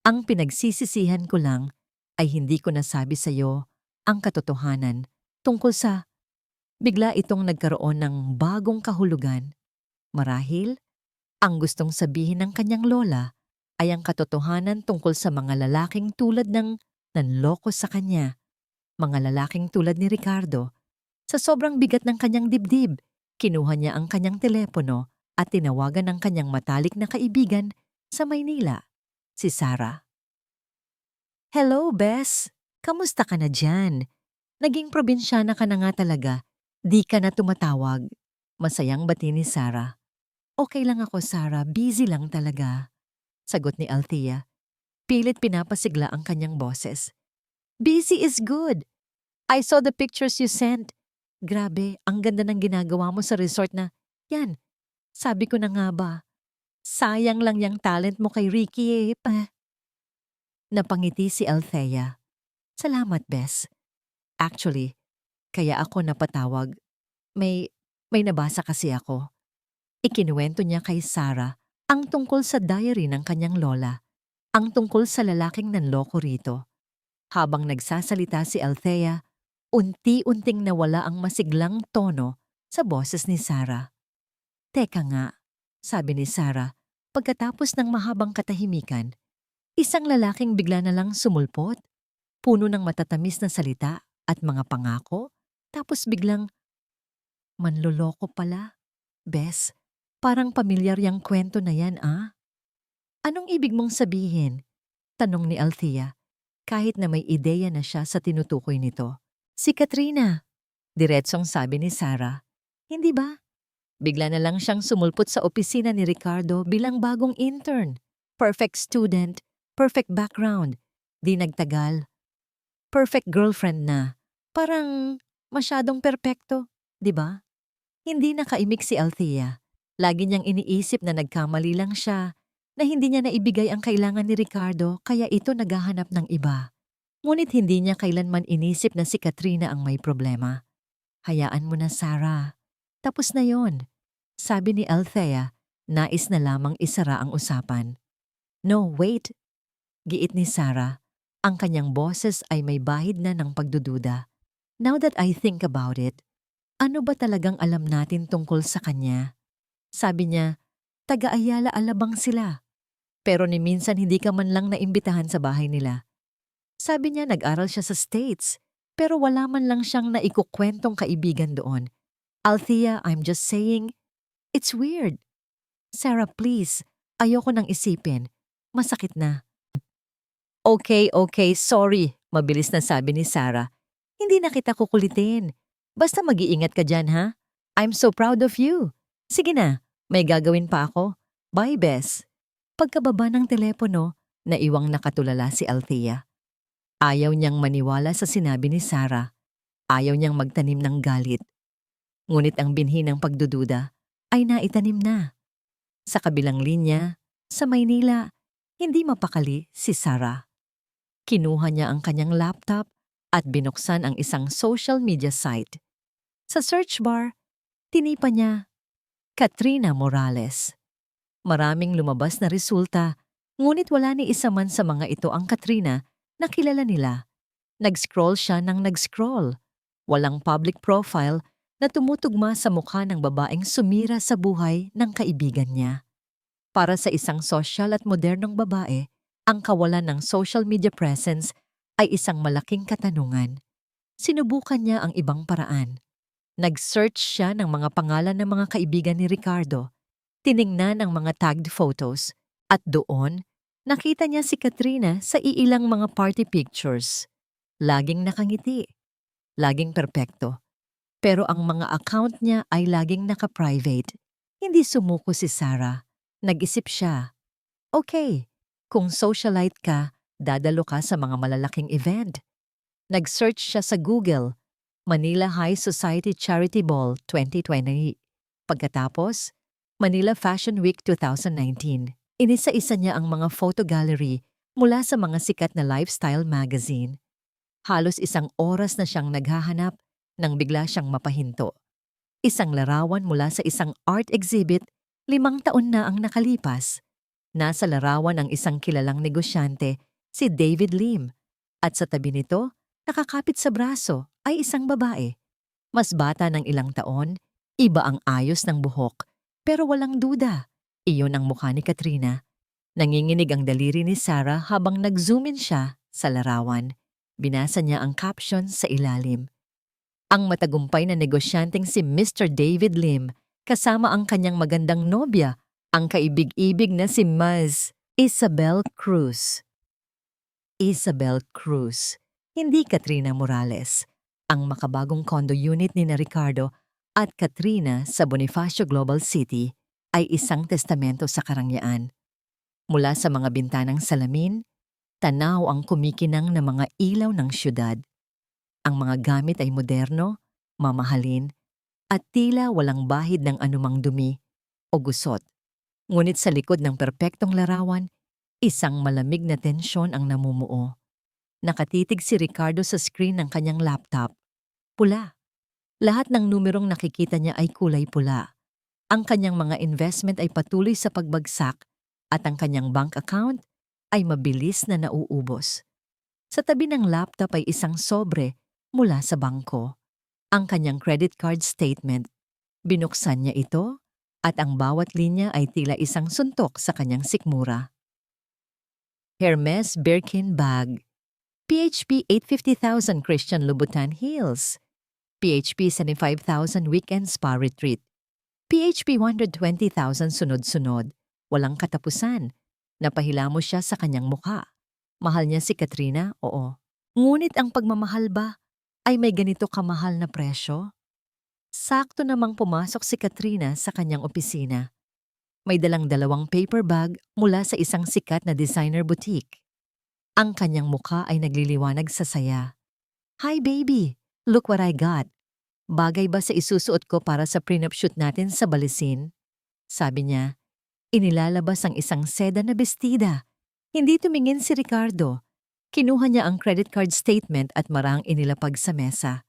Ang pinagsisisihan ko lang ay hindi ko nasabi sa iyo ang katotohanan tungkol sa bigla itong nagkaroon ng bagong kahulugan. Marahil, ang gustong sabihin ng kanyang lola ay ang katotohanan tungkol sa mga lalaking tulad ng nanloko sa kanya. Mga lalaking tulad ni Ricardo. Sa sobrang bigat ng kanyang dibdib, kinuha niya ang kanyang telepono at tinawagan ng kanyang matalik na kaibigan sa Maynila, si Sarah. Hello, Bes. Kamusta ka na dyan? Naging probinsyana ka na nga talaga. Di ka na tumatawag. Masayang bati ni Sarah. Okay lang ako, Sarah. Busy lang talaga. Sagot ni Althea. Pilit pinapasigla ang kanyang boses. Busy is good. I saw the pictures you sent. Grabe, ang ganda ng ginagawa mo sa resort na, yan, sabi ko na nga ba, sayang lang yung talent mo kay Ricky eh. Napangiti si Althea. Salamat, Bes. Actually, kaya ako napatawag. May nabasa kasi ako. Ikinuwento niya kay Sarah ang tungkol sa diary ng kanyang lola, ang tungkol sa lalaking nanloko rito. Habang nagsasalita si Althea, unti-unting nawala ang masiglang tono sa boses ni Sarah. Teka nga, sabi ni Sarah, pagkatapos ng mahabang katahimikan, isang lalaking bigla na lang sumulpot, puno ng matatamis na salita at mga pangako, tapos biglang, manloloko pala. Bes, parang pamilyar yang kwento na yan ah. Anong ibig mong sabihin? Tanong ni Althea, kahit na may ideya na siya sa tinutukoy nito. Si Katrina, diretsong sabi ni Sarah. Hindi ba? Bigla na lang siyang sumulpot sa opisina ni Ricardo bilang bagong intern. Perfect student, perfect background. Di nagtagal. Perfect girlfriend na. Parang masyadong perpekto, di ba? Hindi nakaimik si Althea. Lagi niyang iniisip na nagkamali lang siya, na hindi niya naibigay ang kailangan ni Ricardo kaya ito naghahanap ng iba. Ngunit hindi niya kailanman inisip na si Katrina ang may problema. Hayaan mo na, Sarah. Tapos na yon. Sabi ni Althea, nais na lamang isara ang usapan. No, wait. Giit ni Sarah, ang kanyang boses ay may bahid na ng pagdududa. Now that I think about it, ano ba talagang alam natin tungkol sa kanya? Sabi niya, taga-Ayala Alabang sila. Pero ni minsan hindi ka man lang naimbitahan sa bahay nila. Sabi niya nag-aral siya sa States, pero wala man lang siyang naikukwentong kaibigan doon. Althea, I'm just saying, it's weird. Sarah, please, ayoko nang isipin. Masakit na. Okay, sorry, mabilis na sabi ni Sarah. Hindi na kita kukulitin. Basta mag-iingat ka dyan, ha? I'm so proud of you. Sige na, may gagawin pa ako. Bye, Bes. Pagkababa ng telepono, naiwang nakatulala si Althea. Ayaw niyang maniwala sa sinabi ni Sarah. Ayaw niyang magtanim ng galit. Ngunit ang binhi ng pagdududa ay naitanim na. Sa kabilang linya, sa Maynila, hindi mapakali si Sarah. Kinuha niya ang kanyang laptop at binuksan ang isang social media site. Sa search bar, tinipa niya, Katrina Morales. Maraming lumabas na resulta, ngunit wala ni isa man sa mga ito ang Katrina na kilala nila. Nag-scroll siya ng nag-scroll. Walang public profile na tumutugma sa mukha ng babaeng sumira sa buhay ng kaibigan niya. Para sa isang sosyal at modernong babae, ang kawalan ng social media presence ay isang malaking katanungan. Sinubukan niya ang ibang paraan. Nag-search siya ng mga pangalan ng mga kaibigan ni Ricardo. Tiningnan ang mga tagged photos at doon, nakita niya si Katrina sa iilang mga party pictures. Laging nakangiti, laging perpekto. Pero ang mga account niya ay laging naka-private. Hindi sumuko si Sarah. Nag-isip siya. Okay, kung socialite ka, dadalo ka sa mga malalaking event. Nag-search siya sa Google, Manila High Society Charity Ball 2020. Pagkatapos, Manila Fashion Week 2019. Inisa-isa niya ang mga photo gallery mula sa mga sikat na lifestyle magazine. Halos isang oras na siyang naghahanap nang bigla siyang mapahinto. Isang larawan mula sa isang art exhibit, 5 taon na ang nakalipas. Nasa larawan ang isang kilalang negosyante, si David Lim. At sa tabi nito, nakakapit sa braso ay isang babae. Mas bata ng ilang taon, iba ang ayos ng buhok, pero walang duda. Iyon ang mukha ni Katrina. Nanginginig ang daliri ni Sarah habang nag-zoom in siya sa larawan. Binasa niya ang caption sa ilalim. Ang matagumpay na negosyanteng si Mr. David Lim kasama ang kanyang magandang nobya, ang kaibig-ibig na si Ms. Isabel Cruz. Isabel Cruz, hindi Katrina Morales. Ang makabagong condo unit ni Ricardo at Katrina sa Bonifacio Global City ay isang testamento sa karangyaan. Mula sa mga bintanang salamin, tanaw ang kumikinang na mga ilaw ng syudad. Ang mga gamit ay moderno, mamahalin, at tila walang bahid ng anumang dumi o gusot. Ngunit sa likod ng perpektong larawan, isang malamig na tensyon ang namumuo. Nakatitig si Ricardo sa screen ng kanyang laptop. Pula. Lahat ng numerong nakikita niya ay kulay pula. Ang kanyang mga investment ay patuloy sa pagbagsak at ang kanyang bank account ay mabilis na nauubos. Sa tabi ng laptop ay isang sobre mula sa bangko. Ang kanyang credit card statement. Binuksan niya ito at ang bawat linya ay tila isang suntok sa kanyang sikmura. Hermes Birkin Bag, PHP 850,000 Christian Louboutin Heels, PHP 75,000 Weekend Spa Retreat, PHP 120,000 sunod-sunod, walang katapusan. Napahila mo siya sa kanyang mukha. Mahal niya si Katrina, oo. Ngunit ang pagmamahal ba ay may ganito kamahal na presyo? Sakto namang pumasok si Katrina sa kanyang opisina. May dalang 2 paper bag mula sa isang sikat na designer boutique. Ang kanyang mukha ay nagliliwanag sa saya. "Hi baby, look what I got. Bagay ba sa isusuot ko para sa prenup shoot natin sa Balisin?" Sabi niya. Inilalabas ang isang seda na bestida. Hindi tumingin si Ricardo. Kinuha niya ang credit card statement at marang inilapag sa mesa.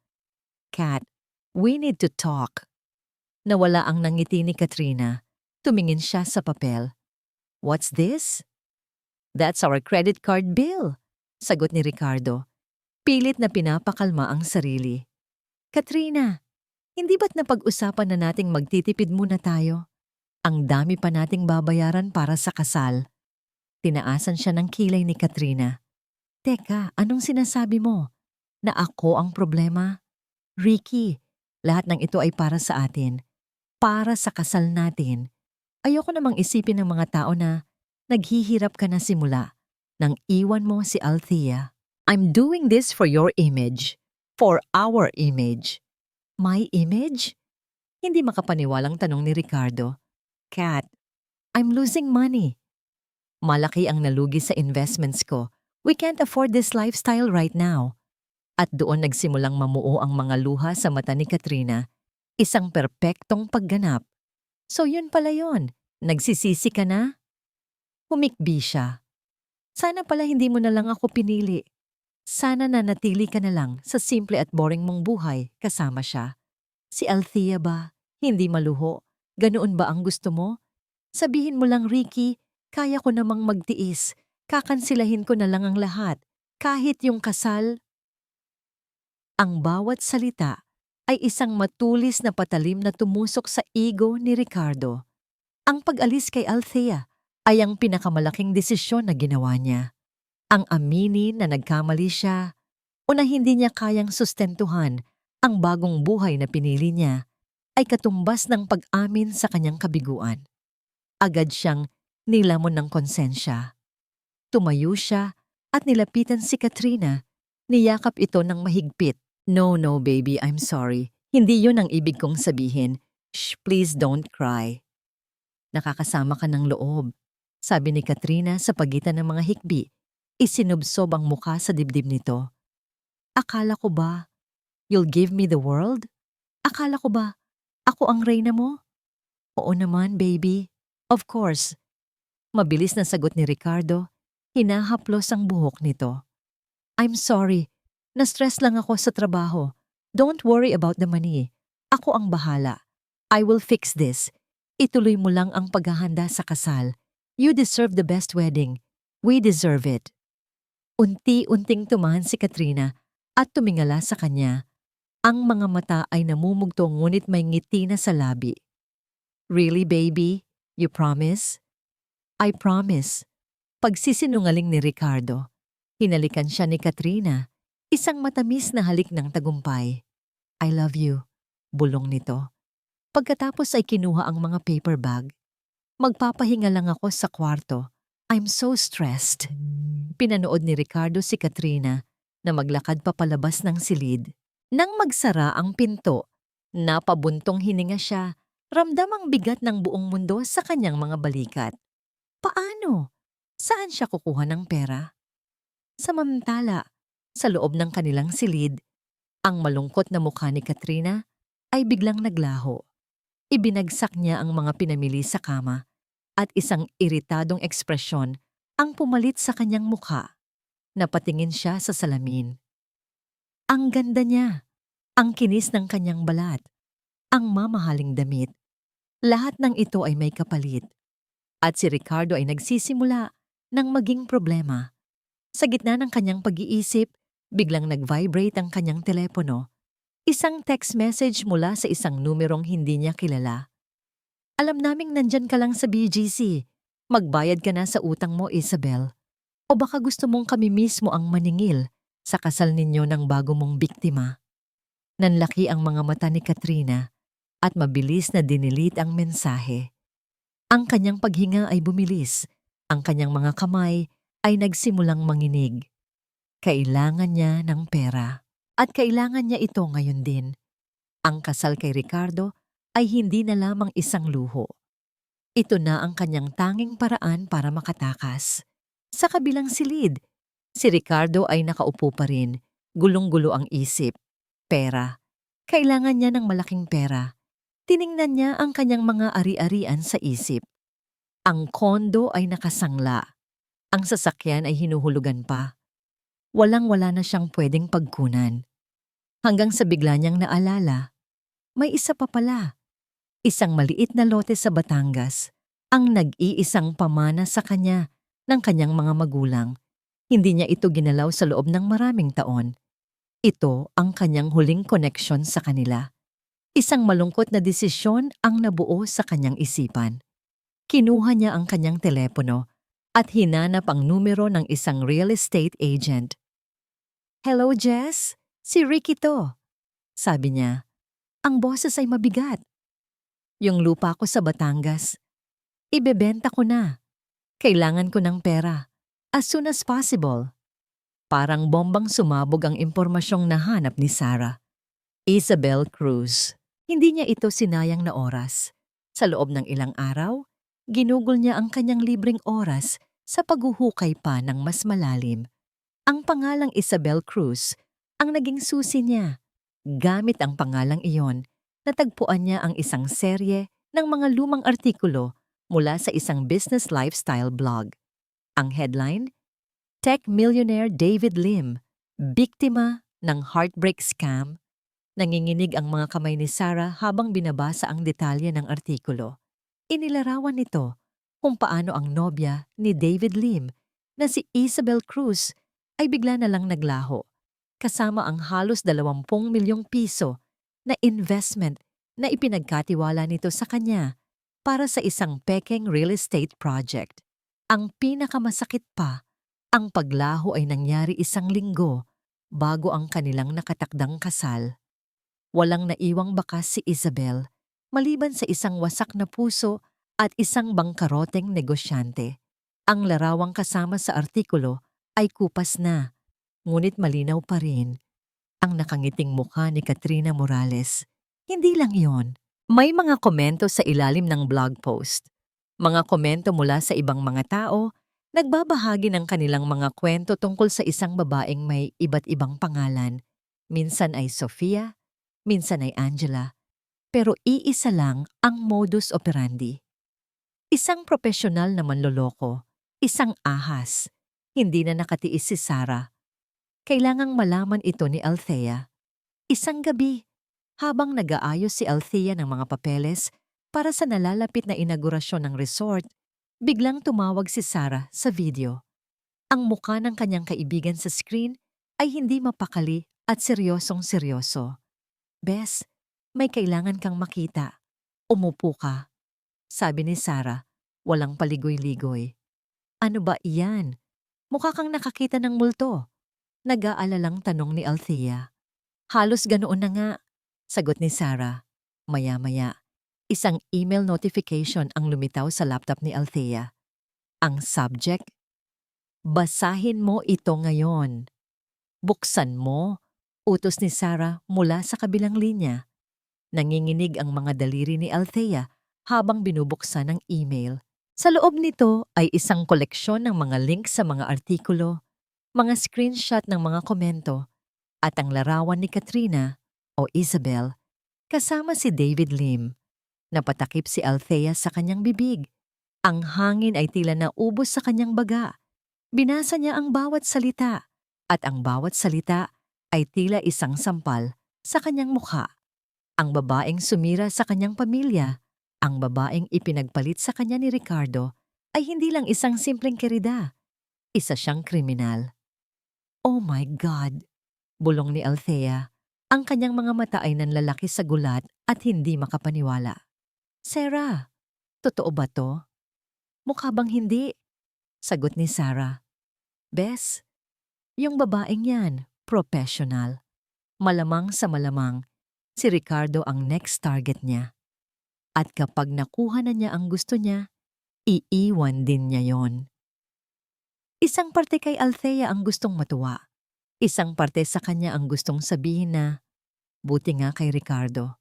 "Kat, we need to talk." Nawala ang nangiti ni Katrina. Tumingin siya sa papel. "What's this?" "That's our credit card bill," sagot ni Ricardo. Pilit na pinapakalma ang sarili. "Katrina, hindi ba't napag-usapan na nating magtitipid muna tayo? Ang dami pa nating babayaran para sa kasal." Tinaasan siya ng kilay ni Katrina. "Teka, anong sinasabi mo? Na ako ang problema?" "Ricky, lahat ng ito ay para sa atin. Para sa kasal natin. Ayoko namang isipin ng mga tao na naghihirap ka na simula nang iwan mo si Althea. I'm doing this for your image. For our image." "My image?" Hindi makapaniwalang tanong ni Ricardo. "Kat, I'm losing money. Malaki ang nalugi sa investments ko. We can't afford this lifestyle right now." At doon nagsimulang mamuo ang mga luha sa mata ni Katrina. Isang perpektong pagganap. "So yun pala yun. Nagsisisi ka na?" Humikbi siya. "Sana pala hindi mo na lang ako pinili. Sana nanatili ka na lang sa simple at boring mong buhay kasama siya. Si Althea ba? Hindi maluho. Ganoon ba ang gusto mo? Sabihin mo lang, Ricky, kaya ko namang magtiis. Kakansilahin ko na lang ang lahat. Kahit yung kasal." Ang bawat salita ay isang matulis na patalim na tumusok sa ego ni Ricardo. Ang pag-alis kay Althea ay ang pinakamalaking desisyon na ginawa niya. Ang aminin na nagkamali siya o na hindi niya kayang sustentuhan ang bagong buhay na pinili niya ay katumbas ng pag-amin sa kanyang kabiguan. Agad siyang nilamon ng konsensya. Tumayo siya at nilapitan si Katrina. Niyakap ito ng mahigpit. "No, baby, I'm sorry. Hindi yun ang ibig kong sabihin. Shh, please don't cry." "Nakakasama ka ng loob," sabi ni Katrina sa pagitan ng mga hikbi. Isinubsob ang mukha sa dibdib nito. "Akala ko ba you'll give me the world? Akala ko ba ako ang reyna mo?" "Oo naman, baby. Of course." Mabilis na sagot ni Ricardo. Hinahaplos ang buhok nito. "I'm sorry. Na-stress lang ako sa trabaho. Don't worry about the money. Ako ang bahala. I will fix this. Ituloy mo lang ang paghahanda sa kasal. You deserve the best wedding. We deserve it." Unti-unting tumahan si Katrina at tumingala sa kanya. Ang mga mata ay namumugto ngunit may ngiti na sa labi. "Really, baby? You promise?" "I promise." Pagsisinungaling ni Ricardo. Hinalikan siya ni Katrina. Isang matamis na halik ng tagumpay. "I love you," bulong nito. Pagkatapos ay kinuha ang mga paper bag. "Magpapahinga lang ako sa kwarto. I'm so stressed." Pinanood ni Ricardo si Katrina na maglakad papalabas ng silid. Nang magsara ang pinto, napabuntong hininga siya. Ramdam ang bigat ng buong mundo sa kanyang mga balikat. Paano? Saan siya kukuha ng pera? Samantala, sa loob ng kanilang silid, ang malungkot na mukha ni Katrina ay biglang naglaho. Ibinagsak niya ang mga pinamili sa kama at isang iritadong ekspresyon ang pumalit sa kanyang mukha. Napatingin siya sa salamin. Ang ganda niya, ang kinis ng kanyang balat, ang mamahaling damit. Lahat ng ito ay may kapalit. At si Ricardo ay nagsisimula ng maging problema. Sa gitna ng kanyang pag-iisip, biglang nag-vibrate ang kanyang telepono. Isang text message mula sa isang numerong hindi niya kilala. Alam naming nandyan ka lang sa BGC. Magbayad ka na sa utang mo, Isabel. O baka gusto mong kami mismo ang maningil sa kasal ninyo ng bago mong biktima? Nanlaki ang mga mata ni Katrina at mabilis na dinilit ang mensahe. Ang kanyang paghinga ay bumilis. Ang kanyang mga kamay ay nagsimulang manginig. Kailangan niya ng pera. At kailangan niya ito ngayon din. Ang kasal kay Ricardo ay hindi na lamang isang luho. Ito na ang kanyang tanging paraan para makatakas. Sa kabilang silid, si Ricardo ay nakaupo pa rin. Gulong-gulo ang isip. Pera. Kailangan niya ng malaking pera. Tiningnan niya ang kanyang mga ari-arian sa isip. Ang kondo ay nakasangla. Ang sasakyan ay hinuhulugan pa. Walang-wala na siyang pwedeng pagkunan. Hanggang sa bigla niyang naalala, may isa pa pala. Isang maliit na lote sa Batangas, ang nag-iisang pamana sa kanya ng kanyang mga magulang. Hindi niya ito ginalaw sa loob ng maraming taon. Ito ang kanyang huling koneksyon sa kanila. Isang malungkot na desisyon ang nabuo sa kanyang isipan. Kinuha niya ang kanyang telepono at hinanap ang numero ng isang real estate agent. "Hello, Jess? Si Ricky to," sabi niya. "Ang boses ay mabigat. Yung lupa ko sa Batangas, ibebenta ko na. Kailangan ko ng pera. As soon as possible." Parang bombang sumabog ang impormasyong nahanap ni Sarah. Isabel Cruz. Hindi niya ito sinayang na oras. Sa loob ng ilang araw, ginugol niya ang kanyang libreng oras sa paghuhukay pa ng mas malalim. Ang pangalang Isabel Cruz ang naging susi niya. Gamit ang pangalang iyon, natagpuan niya ang isang serye ng mga lumang artikulo mula sa isang business lifestyle blog. Ang headline, Tech Millionaire David Lim, Biktima ng Heartbreak Scam. Nanginginig ang mga kamay ni Sarah habang binabasa ang detalye ng artikulo. Inilarawan nito kung paano ang nobya ni David Lim na si Isabel Cruz ay bigla na lang naglaho, kasama ang halos 20 milyong piso na investment na ipinagkatiwala nito sa kanya para sa isang pekeng real estate project. Ang pinakamasakit pa, ang paglaho ay nangyari 1 linggo bago ang kanilang nakatakdang kasal. Walang naiwang bakas si Isabel, maliban sa isang wasak na puso at isang bangkaroteng negosyante. Ang larawang kasama sa artikulo ay kupas na, ngunit malinaw pa rin ang nakangiting mukha ni Katrina Morales. Hindi lang iyon. May mga komento sa ilalim ng blog post. Mga komento mula sa ibang mga tao, nagbabahagi ng kanilang mga kwento tungkol sa isang babaeng may iba't ibang pangalan. Minsan ay Sofia, minsan ay Angela, pero iisa lang ang modus operandi. Isang profesional na manloloko, isang ahas. Hindi na nakatiis si Sarah. Kailangang malaman ito ni Althea. Isang gabi, habang nag-aayos si Althea ng mga papeles para sa nalalapit na inaugurasyon ng resort, biglang tumawag si Sarah sa video. Ang mukha ng kanyang kaibigan sa screen ay hindi mapakali at seryosong-seryoso. "Bes, may kailangan kang makita. Umupo ka," sabi ni Sarah, walang paligoy-ligoy. "Ano ba iyan? Mukha kang nakakita ng multo." Nag-aalalang tanong ni Althea. "Halos ganoon na nga," sagot ni Sarah. Maya-maya, isang email notification ang lumitaw sa laptop ni Althea. Ang subject, "Basahin mo ito ngayon." "Buksan mo," utos ni Sarah mula sa kabilang linya. Nanginginig ang mga daliri ni Althea habang binubuksan ang email. Sa loob nito ay isang koleksyon ng mga link sa mga artikulo, mga screenshot ng mga komento, at ang larawan ni Katrina o Isabel kasama si David Lim. Napatakip si Althea sa kanyang bibig. Ang hangin ay tila naubos sa kanyang baga. Binasa niya ang bawat salita, at ang bawat salita ay tila isang sampal sa kanyang mukha. Ang babaeng sumira sa kanyang pamilya, ang babaeng ipinagpalit sa kanya ni Ricardo, ay hindi lang isang simpleng kerida. Isa siyang kriminal. "Oh my God!" bulong ni Althea. Ang kanyang mga mata ay nanlalaki sa gulat at hindi makapaniwala. "Sarah, Totoo ba to? Mukha bang hindi? Sagot ni Sarah. Bes, yung babaeng yan, professional. Malamang sa malamang, si Ricardo ang next target niya. At kapag nakuha na niya ang gusto niya, iiwan din niya yon. Isang parte kay Althea ang gustong matuwa. Isang parte sa kanya ang gustong sabihin na, buti nga kay Ricardo.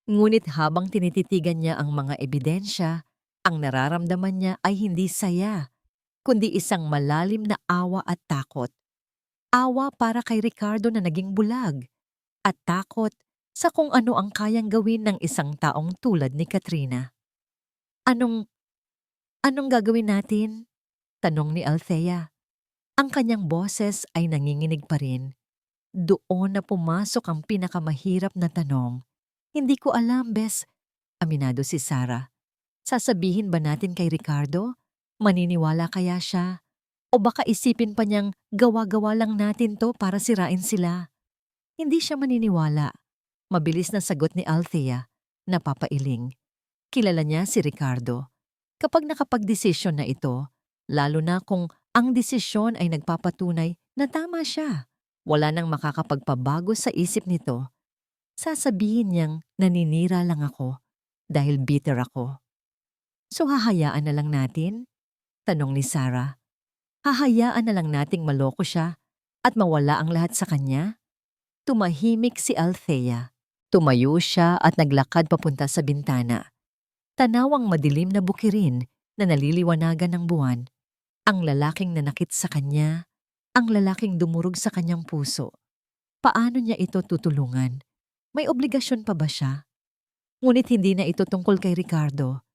Ngunit habang tinititigan niya ang mga ebidensya, ang nararamdaman niya ay hindi saya, kundi isang malalim na awa at takot. Awa para kay Ricardo na naging bulag, at takot sa kung ano ang kayang gawin ng isang taong tulad ni Katrina. Anong gagawin natin? Tanong ni Althea. Ang kanyang boses ay nanginginig pa rin. Doon na pumasok ang pinakamahirap na tanong. Hindi ko alam, Bes. Aminado si Sarah. Sasabihin ba natin kay Ricardo? Maniniwala kaya siya? O baka isipin pa niyang gawa-gawa lang natin to para sirain sila? Hindi siya maniniwala. Mabilis na sagot ni Althea, napapailing. Kilala niya si Ricardo. Kapag nakapagdesisyon na ito, lalo na kung ang desisyon ay nagpapatunay na tama siya, wala nang makakapagpabago sa isip nito, sasabihin niyang naninira lang ako dahil bitter ako. So hahayaan na lang natin? Tanong ni Sarah. Hahayaan na lang nating maloko siya at mawala ang lahat sa kanya? Tumahimik si Althea. Tumayo siya at naglakad papunta sa bintana. Tanawang madilim na bukirin na naliliwanagan ng buwan. Ang lalaking nanakit sa kanya, ang lalaking dumurog sa kanyang puso. Paano niya ito tutulungan? May obligasyon pa ba siya? Ngunit hindi na ito tungkol kay Ricardo.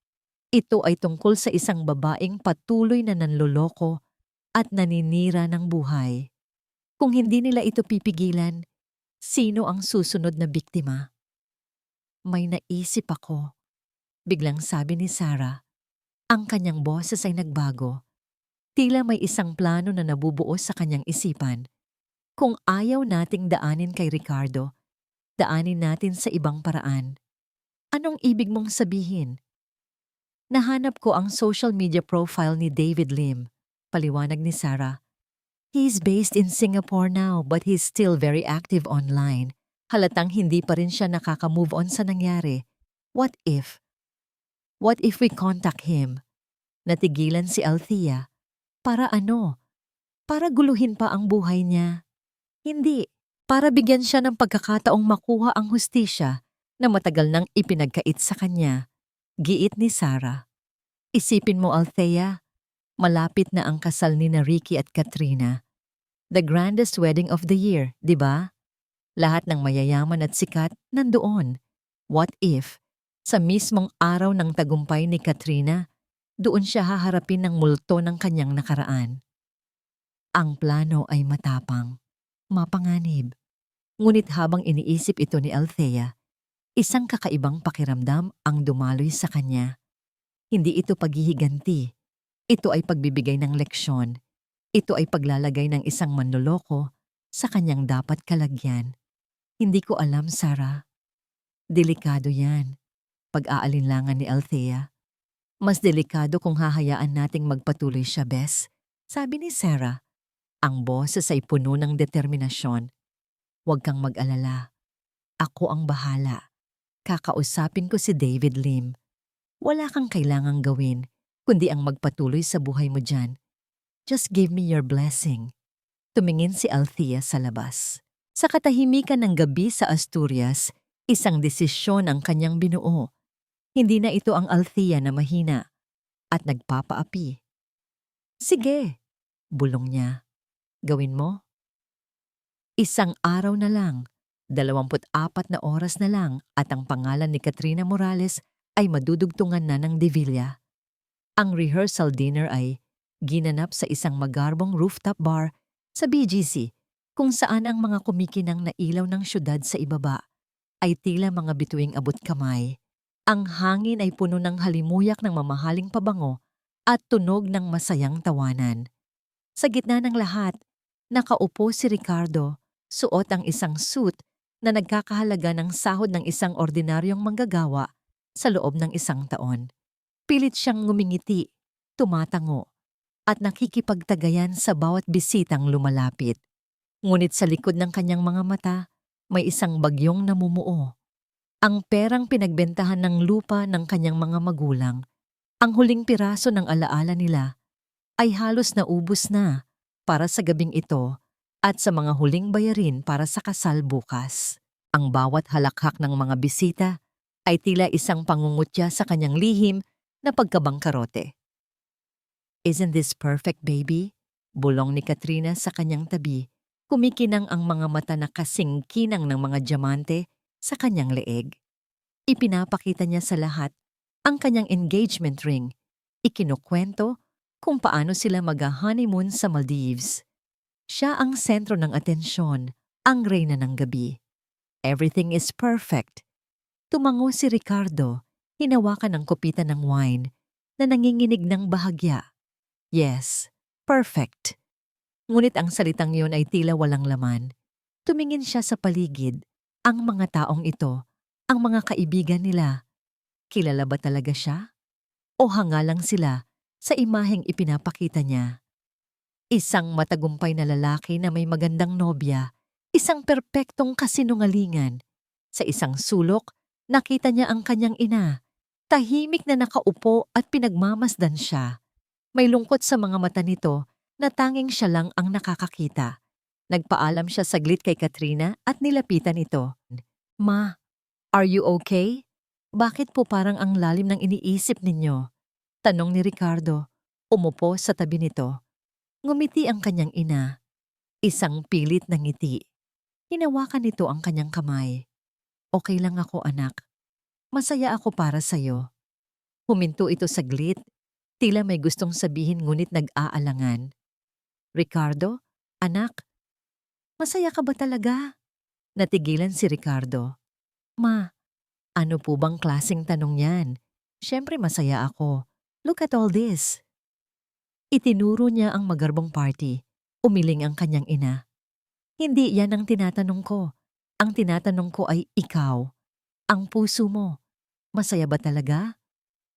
Ito ay tungkol sa isang babaeng patuloy na nanloloko at naninira ng buhay. Kung hindi nila ito pipigilan, sino ang susunod na biktima? May naisip ako. Biglang sabi ni Sarah. Ang kanyang boses ay nagbago. Tila may isang plano na nabubuo sa kanyang isipan. Kung ayaw nating daanin kay Ricardo, daanin natin sa ibang paraan. Anong ibig mong sabihin? Nahanap ko ang social media profile ni David Lim. Paliwanag ni Sarah. He's based in Singapore now but he's still very active online. Halatang hindi pa rin siya nakaka-move on sa nangyari. What if? What if we contact him? Natigilan si Althea. Para ano? Para guluhin pa ang buhay niya? Hindi. Para bigyan siya ng pagkakataong makuha ang hustisya na matagal nang ipinagkait sa kanya. Giit ni Sarah. Isipin mo, Althea, malapit na ang kasal ni na Ricky at Katrina. The grandest wedding of the year, di ba? Lahat ng mayayaman at sikat nandoon. What if, sa mismong araw ng tagumpay ni Katrina, doon siya haharapin ng multo ng kanyang nakaraan? Ang plano ay matapang, mapanganib. Ngunit habang iniisip ito ni Althea, isang kakaibang pakiramdam ang dumaloy sa kanya. Hindi ito paghihiganti. Ito ay pagbibigay ng leksyon. Ito ay paglalagay ng isang manloloko sa kanyang dapat kalagyan. Hindi ko alam, Sarah. Delikado yan. Pag-aalinlangan ni Althea. Mas delikado kung hahayaan nating magpatuloy siya, Bes. Sabi ni Sarah. Ang boses ay puno ng determinasyon. Huwag kang mag-alala. Ako ang bahala. Kakausapin ko si David Lim. Wala kang kailangang gawin, kundi ang magpatuloy sa buhay mo dyan. Just give me your blessing. Tumingin si Althea sa labas. Sa katahimikan ng gabi sa Asturias, isang desisyon ang kanyang binuo. Hindi na ito ang Althea na mahina at nagpapaapi. Sige, bulong niya. Gawin mo? Isang araw na lang, 24 na oras na lang at ang pangalan ni Katrina Morales ay madudugtungan na ng De Villa. Ang rehearsal dinner ay ginanap sa isang magarbong rooftop bar sa BGC kung saan ang mga kumikinang na ilaw ng syudad sa ibaba ay tila mga bituing abot kamay. Ang hangin ay puno ng halimuyak ng mamahaling pabango at tunog ng masayang tawanan. Sa gitna ng lahat, nakaupo si Ricardo, suot ang isang suit na nagkakahalaga ng sahod ng isang ordinaryong manggagawa Sa loob ng 1 taon, pilit siyang ngumingiti, tumatango, at nakikipagtagayan sa bawat bisitang lumalapit. Ngunit sa likod ng kanyang mga mata, may isang bagyong namumuo. Ang perang pinagbentahan ng lupa ng kanyang mga magulang, ang huling piraso ng alaala nila, ay halos naubos na para sa gabing ito at sa mga huling bayarin para sa kasal bukas. Ang bawat halakhak ng mga bisita ay tila isang pangungutya sa kanyang lihim na pagkabangkarote. "Isn't this perfect, baby?" Bulong ni Katrina sa kanyang tabi. Kumikinang ang mga mata na kasing kinang ng mga diamante sa kanyang leeg. Ipinapakita niya sa lahat ang kanyang engagement ring. Ikinukwento kung paano sila mag-honeymoon sa Maldives. Siya ang sentro ng atensyon, ang reyna ng gabi. Everything is perfect. Tumango si Ricardo, hinawakan ng kupitan ng wine na nanginginig ng bahagya. Yes, perfect. Ngunit ang salitang yun ay tila walang laman. Tumingin siya sa paligid. Ang mga taong ito, ang mga kaibigan nila. Kilala ba talaga siya? O hanga lang sila sa imaheng ipinapakita niya? Isang matagumpay na lalaki na may magandang nobya, isang perpektong kasinungalingan. Sa isang sulok, nakita niya ang kanyang ina. Tahimik na nakaupo at pinagmamasdan siya. May lungkot sa mga mata nito na tanging siya lang ang nakakakita. Nagpaalam siya saglit kay Katrina at nilapitan ito. "Ma, are you okay? Bakit po parang ang lalim ng iniisip ninyo?" Tanong ni Ricardo. Umupo sa tabi nito. Ngumiti ang kanyang ina. Isang pilit na ngiti. Hinawakan nito ang kanyang kamay. "Okay lang ako, anak. Masaya ako para sa'yo." Huminto ito saglit. Tila may gustong sabihin ngunit nag-aalangan. "Ricardo, anak, masaya ka ba talaga?" Natigilan si Ricardo. "Ma, ano po bang klaseng tanong yan? Siyempre masaya ako. Look at all this." Itinuro niya ang magarbong party. Umiling ang kanyang ina. "Hindi yan ang tinatanong ko. Ang tinatanong ko ay ikaw. Ang puso mo. Masaya ba talaga?"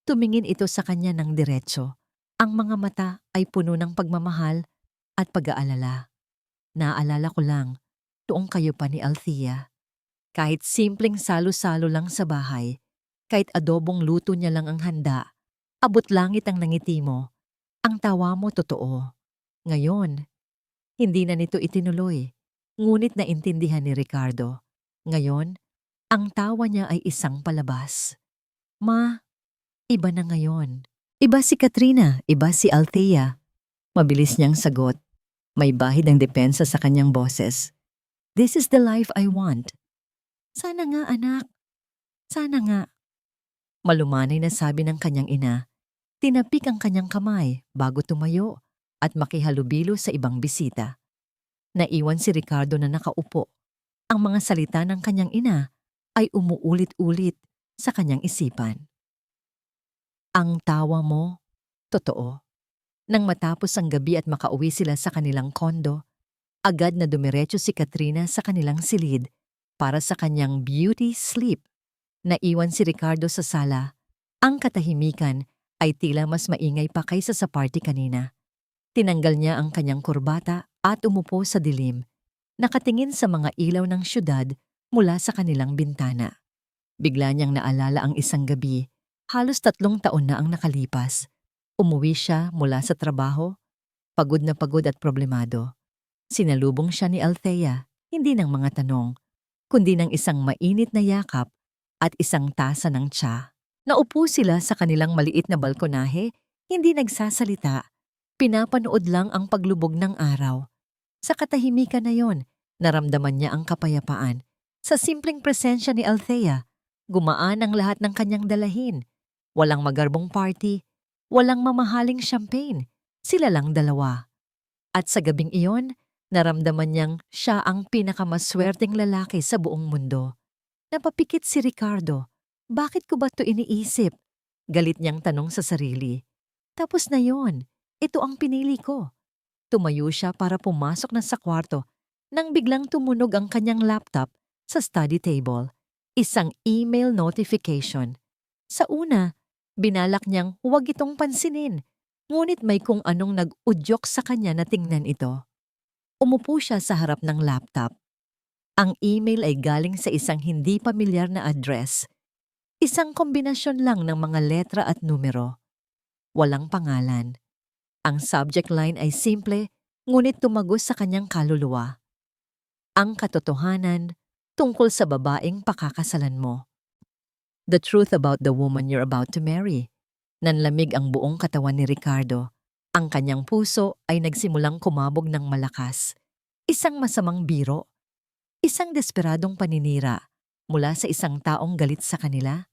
Tumingin ito sa kanya ng diretso. Ang mga mata ay puno ng pagmamahal at pag-aalala. "Naalala ko lang, noong kayo pa ni Althea. Kahit simpleng salo-salo lang sa bahay, kahit adobong luto niya lang ang handa, abot langit ang nangiti mo. Ang tawa mo totoo. Ngayon, hindi na nito itinuloy, ngunit naintindihan ni Ricardo. Ngayon, ang tawa niya ay isang palabas. "Ma, iba na ngayon. Iba si Katrina, iba si Althea." Mabilis niyang sagot. May bahid ng depensa sa kanyang boses. "This is the life I want." "Sana nga, anak. Sana nga." Malumanay na sabi ng kanyang ina. Tinapik ang kanyang kamay bago tumayo at makihalubilo sa ibang bisita. Naiwan si Ricardo na nakaupo. Ang mga salita ng kanyang ina ay umuulit-ulit sa kanyang isipan. Ang tawa mo, totoo. Nang matapos ang gabi at makauwi sila sa kanilang kondo, agad na dumiretso si Katrina sa kanilang silid para sa kanyang beauty sleep. Naiwan si Ricardo sa sala. Ang katahimikan ay tila mas maingay pa kaysa sa party kanina. Tinanggal niya ang kanyang kurbata at umupo sa dilim, nakatingin sa mga ilaw ng syudad mula sa kanilang bintana. Bigla niyang naalala ang isang gabi, halos 3 taon na ang nakalipas. Umuwi siya mula sa trabaho, pagod na pagod at problemado. Sinalubong siya ni Althea, hindi ng mga tanong, kundi ng isang mainit na yakap at isang tasa ng tsa. Naupo sila sa kanilang maliit na balkonahe, hindi nagsasalita. Pinapanood lang ang paglubog ng araw. Sa katahimikan na yon, naramdaman niya ang kapayapaan. Sa simpleng presensya ni Althea, gumaan ang lahat ng kanyang dalahin. Walang magarbong party, walang mamahaling champagne. Sila lang dalawa. At sa gabing iyon, naramdaman niyang siya ang pinakamaswerteng lalaki sa buong mundo. Napapikit si Ricardo. Bakit ko ba ito iniisip? Galit niyang tanong sa sarili. Tapos na yon. Ito ang pinili ko. Tumayo siya para pumasok na sa kwarto nang biglang tumunog ang kanyang laptop sa study table. Isang email notification. Sa una, binalak niyang huwag itong pansinin, ngunit may kung anong nag-udyok sa kanya na tingnan ito. Umupo siya sa harap ng laptop. Ang email ay galing sa isang hindi pamilyar na address. Isang kombinasyon lang ng mga letra at numero. Walang pangalan. Ang subject line ay simple, ngunit tumagos sa kanyang kaluluwa. Ang katotohanan tungkol sa babaeng pakakasalan mo. The truth about the woman you're about to marry. Nanlamig ang buong katawan ni Ricardo. Ang kanyang puso ay nagsimulang kumabog ng malakas. Isang masamang biro. Isang desperadong paninira mula sa isang taong galit sa kanila.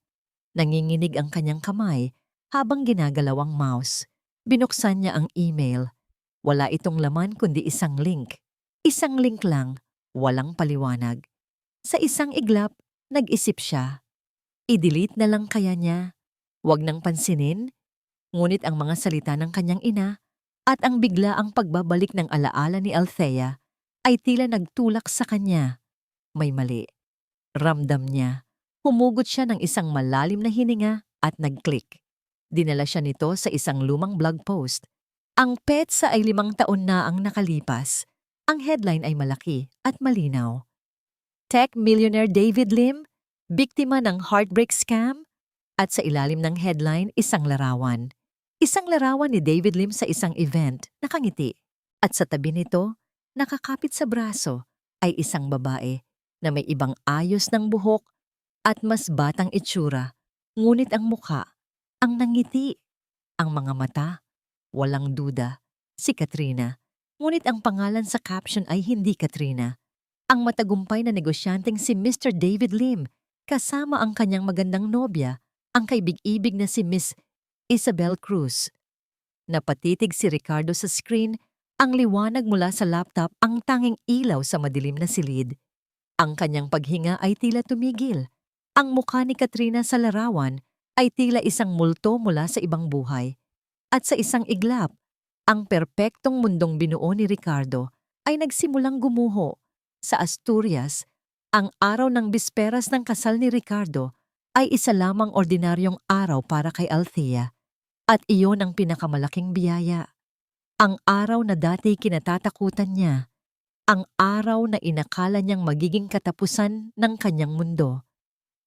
Nanginginig ang kanyang kamay habang ginagalaw ang mouse. Binuksan niya ang email. Wala itong laman kundi isang link. Isang link lang, walang paliwanag. Sa isang iglap, nag-isip siya. I-delete na lang kaya niya. Huwag nang pansinin. Ngunit ang mga salita ng kanyang ina at ang biglaang pagbabalik ng alaala ni Althea ay tila nagtulak sa kanya. May mali. Ramdam niya. Humugot siya ng isang malalim na hininga at nag-click. Dinala siya nito sa isang lumang blog post. Ang petsa ay 5 taon na ang nakalipas. Ang headline ay malaki at malinaw. Tech millionaire David Lim, biktima ng heartbreak scam? At sa ilalim ng headline, isang larawan. Isang larawan ni David Lim sa isang event, nakangiti. At sa tabi nito, nakakapit sa braso, ay isang babae na may ibang ayos ng buhok at mas batang itsura. Ngunit ang mukha, ang nangiti. Ang mga mata, walang duda, si Katrina. Ngunit ang pangalan sa caption ay hindi Katrina. Ang matagumpay na negosyanteng si Mr. David Lim, kasama ang kanyang magandang nobya, ang kaibig-ibig na si Miss Isabel Cruz. Napatitig si Ricardo sa screen, ang liwanag mula sa laptop ang tanging ilaw sa madilim na silid. Ang kanyang paghinga ay tila tumigil. Ang mukha ni Katrina sa larawan ay tila isang multo mula sa ibang buhay. At sa isang iglap, ang perpektong mundong binuo ni Ricardo ay nagsimulang gumuho. Sa Asturias, ang araw ng bisperas ng kasal ni Ricardo ay isa lamang ordinaryong araw para kay Althea. At iyon ang pinakamalaking biyaya. Ang araw na dati kinatatakutan niya. Ang araw na inakala niyang magiging katapusan ng kanyang mundo.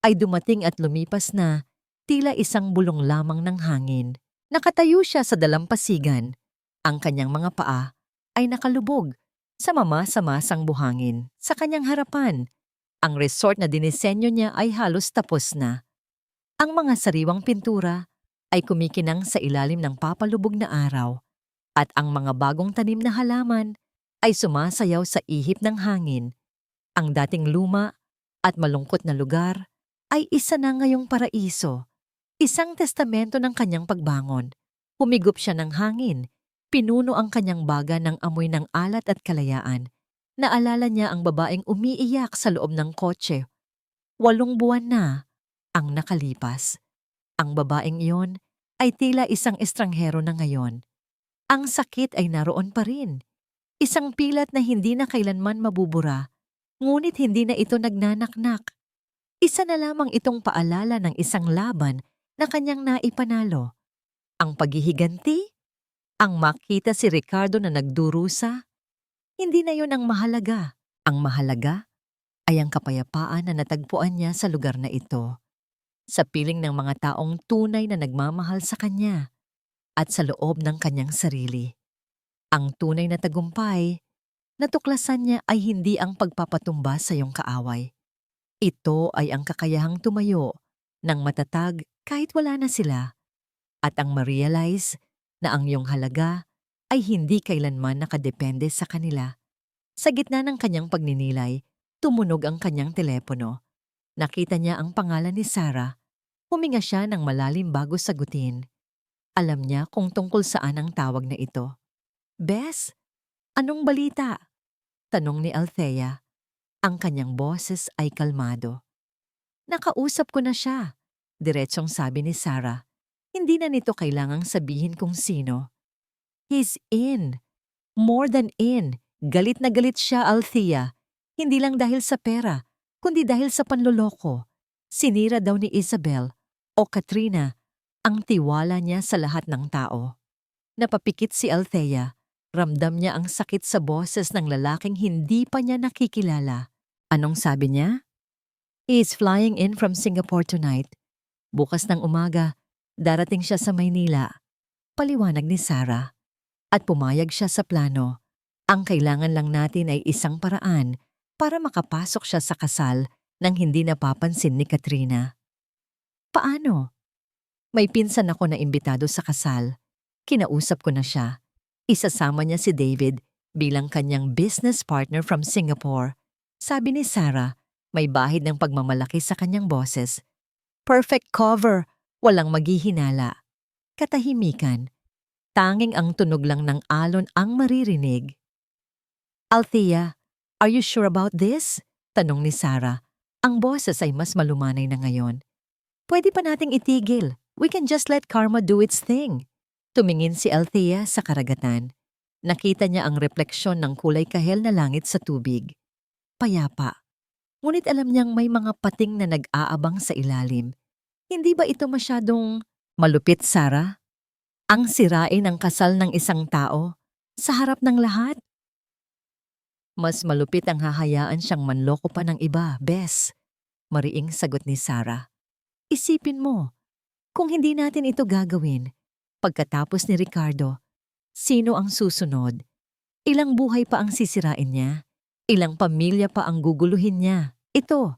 Ay dumating at lumipas na, tila isang bulong lamang ng hangin. Nakatayo siya sa dalampasigan. Ang kanyang mga paa ay nakalubog sa mamasa-masang buhangin. Sa kanyang harapan, ang resort na dinisenyo niya ay halos tapos na. Ang mga sariwang pintura ay kumikinang sa ilalim ng papalubog na araw at ang mga bagong tanim na halaman ay sumasayaw sa ihip ng hangin. Ang dating luma at malungkot na lugar ay isa na ngayong paraiso. Isang testamento ng kanyang pagbangon. Humigop siya ng hangin. Pinuno ang kanyang baga ng amoy ng alat at kalayaan. Naalala niya ang babaeng umiiyak sa loob ng kotse. 8 buwan na ang nakalipas. Ang babaeng iyon ay tila isang estranghero na ngayon. Ang sakit ay naroon pa rin. Isang pilat na hindi na kailanman mabubura, ngunit hindi na ito nagnanaknak. Isa na lamang itong paalala ng isang laban na kanyang naipanalo. Ang paghihiganti? Ang makita si Ricardo na nagdurusa? Hindi na yon ang mahalaga. Ang mahalaga ay ang kapayapaan na natagpuan niya sa lugar na ito. Sa piling ng mga taong tunay na nagmamahal sa kanya at sa loob ng kanyang sarili. Ang tunay na tagumpay, natuklasan niya ay hindi ang pagpapatumba sa iyong kaaway. Ito ay ang kakayahang tumayo ng matatag kahit wala na sila. At ang ma-realize na ang iyong halaga ay hindi kailanman nakadepende sa kanila. Sa gitna ng kanyang pagninilay, tumunog ang kanyang telepono. Nakita niya ang pangalan ni Sarah. Huminga siya ng malalim bago sagutin. Alam niya kung tungkol saan ang tawag na ito. Bes, anong balita? Tanong ni Althea. Ang kanyang boses ay kalmado. Nakausap ko na siya, diretsong sabi ni Sarah. Hindi na nito kailangang sabihin kung sino. He's in. More than in. Galit na galit siya, Althea. Hindi lang dahil sa pera, kundi dahil sa panloloko. Sinira daw ni Isabel o Katrina, ang tiwala niya sa lahat ng tao. Napapikit si Althea. Ramdam niya ang sakit sa boses ng lalaking hindi pa niya nakikilala. Anong sabi niya? He is flying in from Singapore tonight. Bukas ng umaga, darating siya sa Maynila. Paliwanag ni Sarah. At pumayag siya sa plano. Ang kailangan lang natin ay isang paraan para makapasok siya sa kasal nang hindi napapansin ni Katrina. Paano? May pinsan ako na imbitado sa kasal. Kinausap ko na siya. Isasama niya si David bilang kanyang business partner from Singapore. Sabi ni Sarah, may bahid ng pagmamalaki sa kanyang boses. Perfect cover, walang maghihinala. Katahimikan. Tanging ang tunog lang ng alon ang maririnig. Althea, are you sure about this? Tanong ni Sarah. Ang boses ay mas malumanay na ngayon. Pwede pa nating itigil. We can just let karma do its thing. Tumingin si Althea sa karagatan. Nakita niya ang refleksyon ng kulay kahel na langit sa tubig. Payapa. Ngunit alam niyang may mga pating na nag-aabang sa ilalim. Hindi ba ito masyadong malupit, Sarah? Ang sirain ng kasal ng isang tao sa harap ng lahat? Mas malupit ang hahayaan siyang manloko pa ng iba, Bes. Mariing sagot ni Sarah. Isipin mo, kung hindi natin ito gagawin, pagkatapos ni Ricardo, sino ang susunod? Ilang buhay pa ang sisirain niya? Ilang pamilya pa ang guguluhin niya? Ito,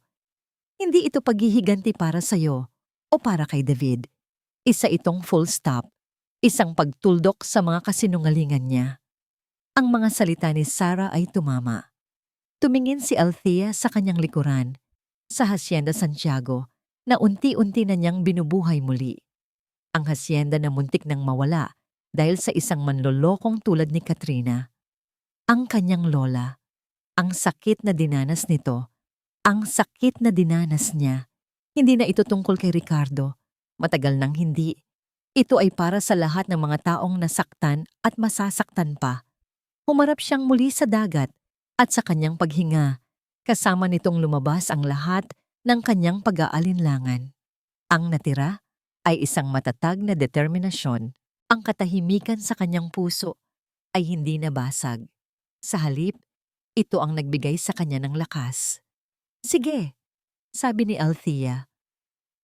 hindi ito paghihiganti para sa'yo o para kay David. Isa itong full stop, isang pagtuldok sa mga kasinungalingan niya. Ang mga salita ni Sarah ay tumama. Tumingin si Althea sa kanyang likuran, sa Hacienda Santiago, na unti-unti na niyang binubuhay muli. Ang hacienda na muntik nang mawala dahil sa isang manlolokong tulad ni Katrina. Ang kanyang lola, ang sakit na dinanas nito, ang sakit na dinanas niya. Hindi na ito tungkol kay Ricardo. Matagal nang hindi. Ito ay para sa lahat ng mga taong nasaktan at masasaktan pa. Humarap siyang muli sa dagat at sa kanyang paghinga. Kasama nitong lumabas ang lahat ng kanyang pag-aalinlangan. Ang natira ay isang matatag na determinasyon. Ang katahimikan sa kanyang puso ay hindi nabasag. Sa halip, ito ang nagbigay sa kanya ng lakas. Sige, sabi ni Althea.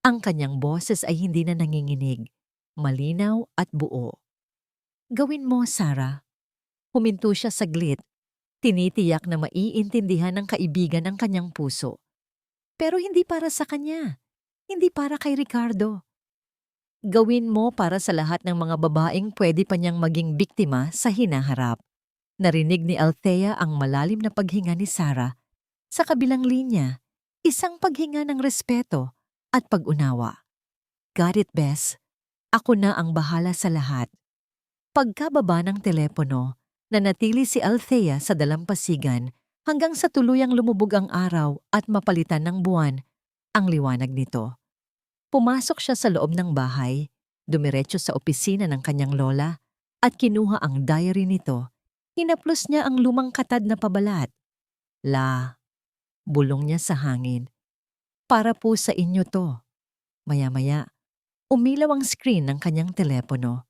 Ang kanyang boses ay hindi na nanginginig, malinaw at buo. Gawin mo, Sarah. Huminto siya saglit. Tinitiyak na maiintindihan ng kaibigan ang kanyang puso. Pero hindi para sa kanya. Hindi para kay Ricardo. Gawin mo para sa lahat ng mga babaeng pwede pa niyang maging biktima sa hinaharap. Narinig ni Althea ang malalim na paghinga ni Sarah. Sa kabilang linya, isang paghinga ng respeto at pag-unawa. Got it, Bes. Ako na ang bahala sa lahat. Pagkababa ng telepono, nanatili si Althea sa dalampasigan hanggang sa tuluyang lumubog ang araw at mapalitan ng buwan ang liwanag nito. Pumasok siya sa loob ng bahay, dumiretso sa opisina ng kanyang lola at kinuha ang diary nito. Hinaplos niya ang lumang katad na pabalat. Bulong niya sa hangin. Para po sa inyo to. Maya-maya, umilaw ang screen ng kanyang telepono.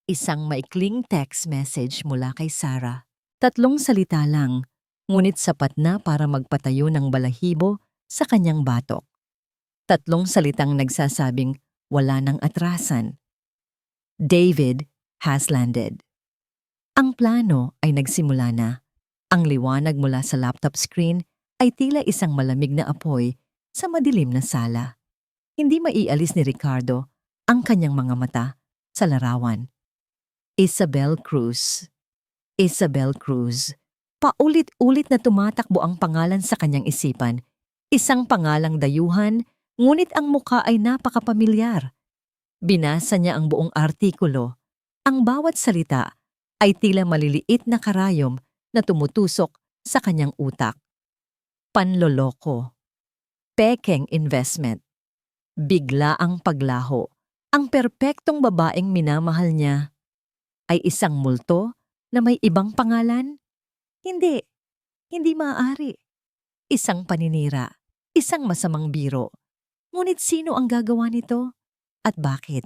Isang maikling text message mula kay Sarah. 3 salita lang, ngunit sapat na para magpatayo ng balahibo sa kanyang batok. 3 salitang nagsasabing wala nang atrasan. David has landed. Ang plano ay nagsimula na. Ang liwanag mula sa laptop screen ay tila isang malamig na apoy sa madilim na sala. Hindi maialis ni Ricardo ang kanyang mga mata sa larawan. Isabel Cruz. Isabel Cruz. Paulit-ulit na tumatakbo ang pangalan sa kanyang isipan. Isang pangalang dayuhan, ngunit ang mukha ay napakapamilyar. Binasa niya ang buong artikulo. Ang bawat salita ay tila maliliit na karayom na tumutusok sa kanyang utak. Panloloko. Pekeng investment. Bigla ang paglaho. Ang perpektong babaeng minamahal niya ay isang multo na may ibang pangalan? Hindi. Hindi maaari. Isang paninira. Isang masamang biro. Ngunit sino ang gagawa nito? at bakit.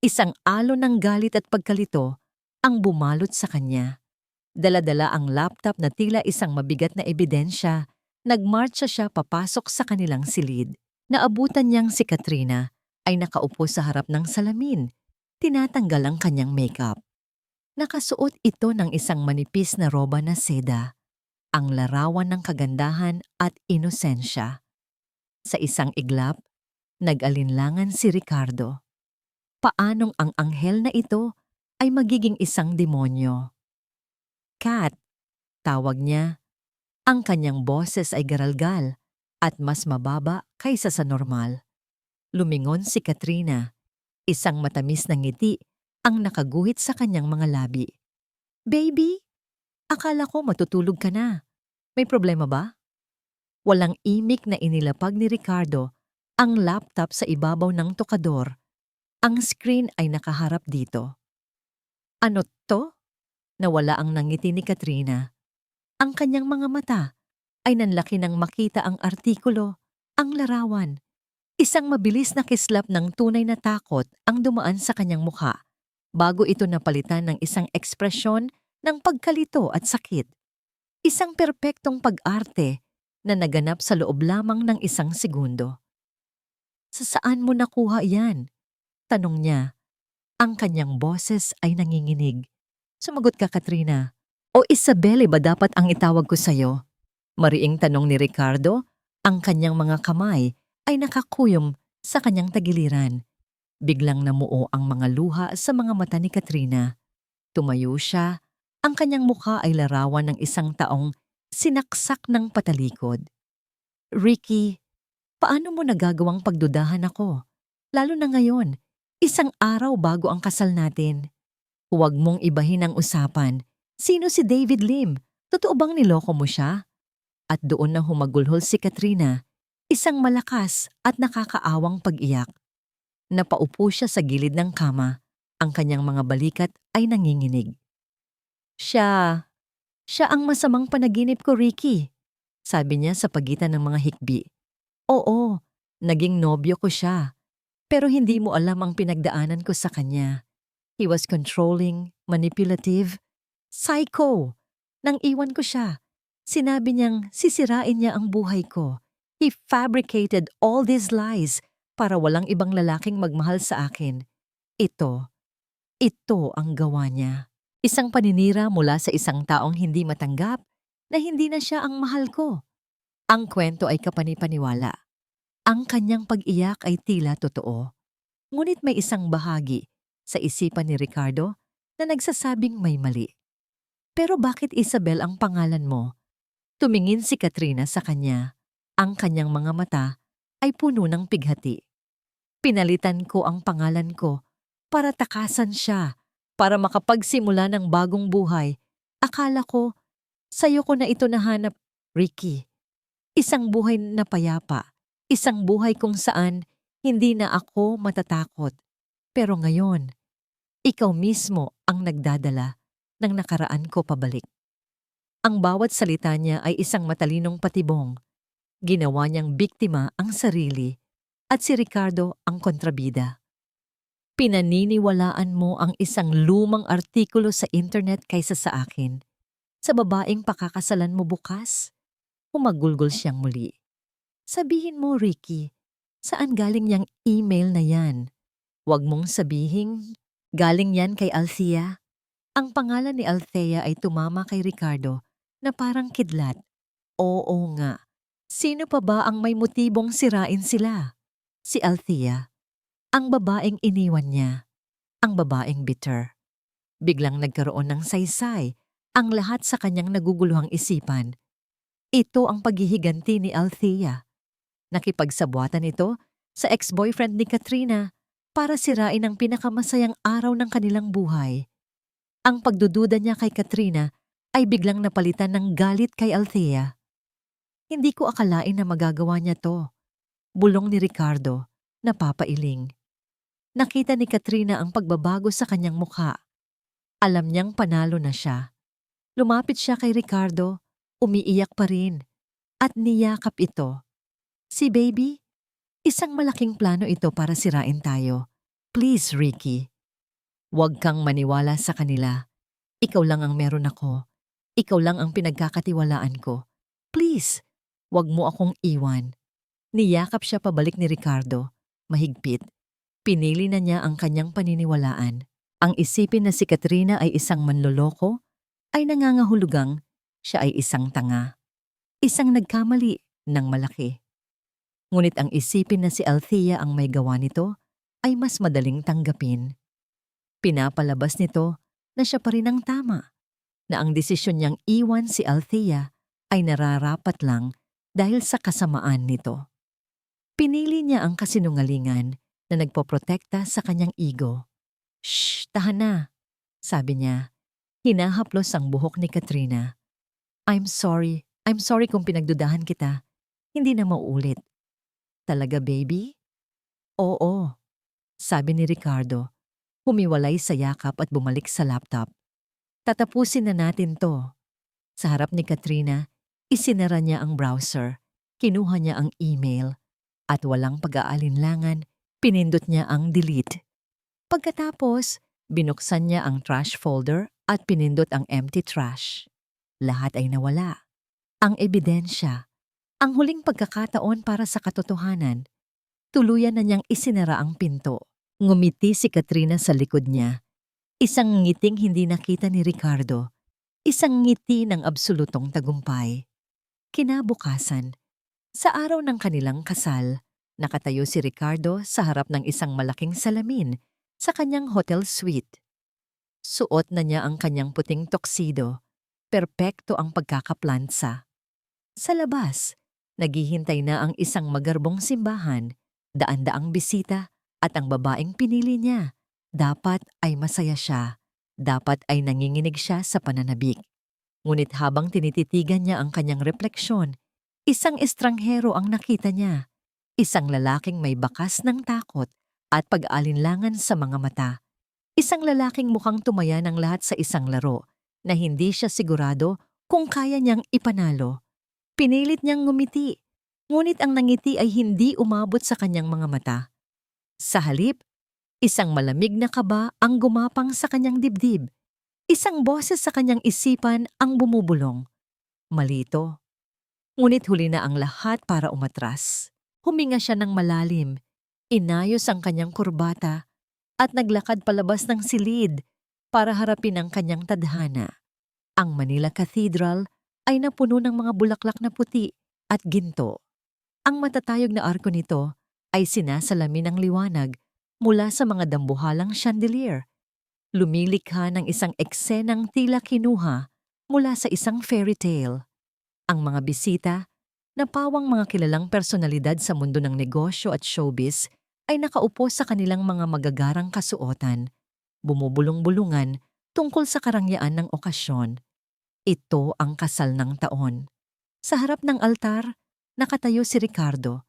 Isang alon ng galit at pagkalito ang bumalot sa kanya. Dala-dala ang laptop na tila isang mabigat na ebidensya. Nagmarcha siya papasok sa kanilang silid. Naabutan niyang si Katrina ay nakaupo sa harap ng salamin. Tinatanggal ang kanyang makeup. Nakasuot ito ng isang manipis na roba na seda, ang larawan ng kagandahan at inosensya. Sa isang iglap, nag-alinlangan si Ricardo. Paanong ang anghel na ito ay magiging isang demonyo? Kat, tawag niya. Ang kanyang boses ay garalgal at mas mababa kaysa sa normal. Lumingon si Katrina. Isang matamis na ngiti ang nakaguhit sa kanyang mga labi. Baby, akala ko matutulog ka na. May problema ba? Walang imik na inilapag ni Ricardo ang laptop sa ibabaw ng tokador. Ang screen ay nakaharap dito. Ano to? Nawala ang nangiti ni Katrina. Ang kanyang mga mata ay nanlaki nang makita ang artikulo, ang larawan. Isang mabilis na kislap ng tunay na takot ang dumaan sa kanyang mukha bago ito napalitan ng isang ekspresyon ng pagkalito at sakit. Isang perpektong pag-arte na naganap sa loob lamang ng isang segundo. Sa saan mo nakuha yan? Tanong niya. Ang kanyang boses ay nanginginig. Sumagot ka, Katrina. O Isabelle ba dapat ang itawag ko sa'yo? Mariing tanong ni Ricardo, ang kanyang mga kamay ay nakakuyom sa kanyang tagiliran. Biglang namuo ang mga luha sa mga mata ni Katrina. Tumayo siya, ang kanyang mukha ay larawan ng isang taong sinaksak ng patalikod. Ricky, paano mo nagagawang pagdudahan ako? Lalo na ngayon, isang araw bago ang kasal natin. Huwag mong ibahin ang usapan. Sino si David Lim? Totoo bang niloko mo siya? At doon na humagulhol si Katrina, isang malakas at nakakaawang pag-iyak. Napaupo siya sa gilid ng kama, ang kanyang mga balikat ay nanginginig. Siya ang masamang panaginip ko, Ricky, sabi niya sa pagitan ng mga hikbi. Oo, naging nobyo ko siya, pero hindi mo alam ang pinagdaanan ko sa kanya. He was controlling, manipulative, psycho. Nang iwan ko siya, sinabi niyang sisirain niya ang buhay ko. He fabricated all these lies para walang ibang lalaking magmahal sa akin. Ito ang gawa niya. Isang paninira mula sa isang taong hindi matanggap na hindi na siya ang mahal ko. Ang kwento ay kapanipaniwala. Ang kanyang pag-iyak ay tila totoo. Ngunit may isang bahagi sa isipan ni Ricardo na nagsasabing may mali. Pero bakit Isabel ang pangalan mo? Tumingin si Katrina sa kanya. Ang kanyang mga mata ay puno ng pighati. Pinalitan ko ang pangalan ko para takasan siya, para makapagsimula ng bagong buhay. Akala ko, sa'yo ko na ito nahanap, Ricky. Isang buhay na payapa, isang buhay kung saan hindi na ako matatakot. Pero ngayon, ikaw mismo ang nagdadala ng nakaraan ko pabalik. Ang bawat salita niya ay isang matalinong patibong. Ginawa niyang biktima ang sarili at si Ricardo ang kontrabida. Pinaniniwalaan mo ang isang lumang artikulo sa internet kaysa sa akin. Sa babaeng pakakasalan mo bukas? Humagulgol siyang muli. Sabihin mo, Ricky, saan galing yang email na yan? Huwag mong sabihin, galing yan kay Althea. Ang pangalan ni Althea ay tumama kay Ricardo na parang kidlat. Oo nga. Sino pa ba ang may motibong sirain sila? Si Althea. Ang babaeng iniwan niya. Ang babaeng bitter. Biglang nagkaroon ng saysay ang lahat sa kanyang naguguluhang isipan. Ito ang paghihiganti ni Althea. Nakipagsabuatan ito sa ex-boyfriend ni Katrina para sirain ang pinakamasayang araw ng kanilang buhay. Ang pagdududa niya kay Katrina ay biglang napalitan ng galit kay Althea. Hindi ko akalain na magagawa niya to. Bulong ni Ricardo, napapailing. Nakita ni Katrina ang pagbabago sa kanyang mukha. Alam niyang panalo na siya. Lumapit siya kay Ricardo, umiiyak pa rin, at niyakap ito. Si baby, isang malaking plano ito para sirain tayo. Please, Ricky, huwag kang maniwala sa kanila. Ikaw lang ang meron ako. Ikaw lang ang pinagkakatiwalaan ko. Please, huwag mo akong iwan. Niyakap siya pabalik ni Ricardo. Mahigpit. Pinili na niya ang kanyang paniniwalaan. Ang isipin na si Katrina ay isang manloloko ay nangangahulugang siya ay isang tanga. Isang nagkamali ng malaki. Ngunit ang isipin na si Althea ang may gawa nito ay mas madaling tanggapin. Pinapalabas nito na siya pa rin ang tama, na ang desisyon niyang iwan si Althea ay nararapat lang dahil sa kasamaan nito. Pinili niya ang kasinungalingan na nagpoprotekta sa kanyang ego. Shh, tahan na, sabi niya. Hinahaplos ang buhok ni Katrina. I'm sorry kung pinagdudahan kita. Hindi na mauulit. Talaga, baby? Oo, sabi ni Ricardo. Humiwalay sa yakap at bumalik sa laptop. Tatapusin na natin to. Sa harap ni Katrina, isinara niya ang browser, kinuha niya ang email, at walang pag-aalinlangan, pinindot niya ang delete. Pagkatapos, binuksan niya ang trash folder at pinindot ang empty trash. Lahat ay nawala. Ang ebidensya, ang huling pagkakataon para sa katotohanan, tuluyan na niyang isinara ang pinto. Ngumiti si Katrina sa likod niya. Isang ngiting hindi nakita ni Ricardo. Isang ngiti ng absolutong tagumpay. Kinabukasan, sa araw ng kanilang kasal, nakatayo si Ricardo sa harap ng isang malaking salamin sa kanyang hotel suite. Suot na niya ang kanyang puting tuxedo. Perpekto ang pagkakaplansa. Sa labas, naghihintay na ang isang magarbong simbahan, daan-daang bisita, at ang babaeng pinili niya. Dapat ay masaya siya. Dapat ay nanginginig siya sa pananabik. Ngunit habang tinititigan niya ang kanyang refleksyon, isang estranghero ang nakita niya. Isang lalaking may bakas ng takot at pag-aalinlangan sa mga mata. Isang lalaking mukhang tumaya ng lahat sa isang laro na hindi siya sigurado kung kaya niyang ipanalo. Pinilit niyang ngumiti, ngunit ang nangiti ay hindi umabot sa kanyang mga mata. Sa halip, isang malamig na kaba ang gumapang sa kanyang dibdib. Isang boses sa kanyang isipan ang bumubulong. Malito. Ngunit huli na ang lahat para umatras. Huminga siya ng malalim, inayos ang kanyang kurbata, at naglakad palabas ng silid para harapin ang kanyang tadhana. Ang Manila Cathedral ay napuno ng mga bulaklak na puti at ginto. Ang matatayog na arko nito ay sinasalamin ng liwanag mula sa mga dambuhalang chandelier. Lumilikha ng isang eksenang tila kinuha mula sa isang fairy tale. Ang mga bisita, na pawang mga kilalang personalidad sa mundo ng negosyo at showbiz, ay nakaupo sa kanilang mga magagarang kasuotan, bumubulong-bulungan tungkol sa karangyaan ng okasyon. Ito ang kasal ng taon. Sa harap ng altar, nakatayo si Ricardo,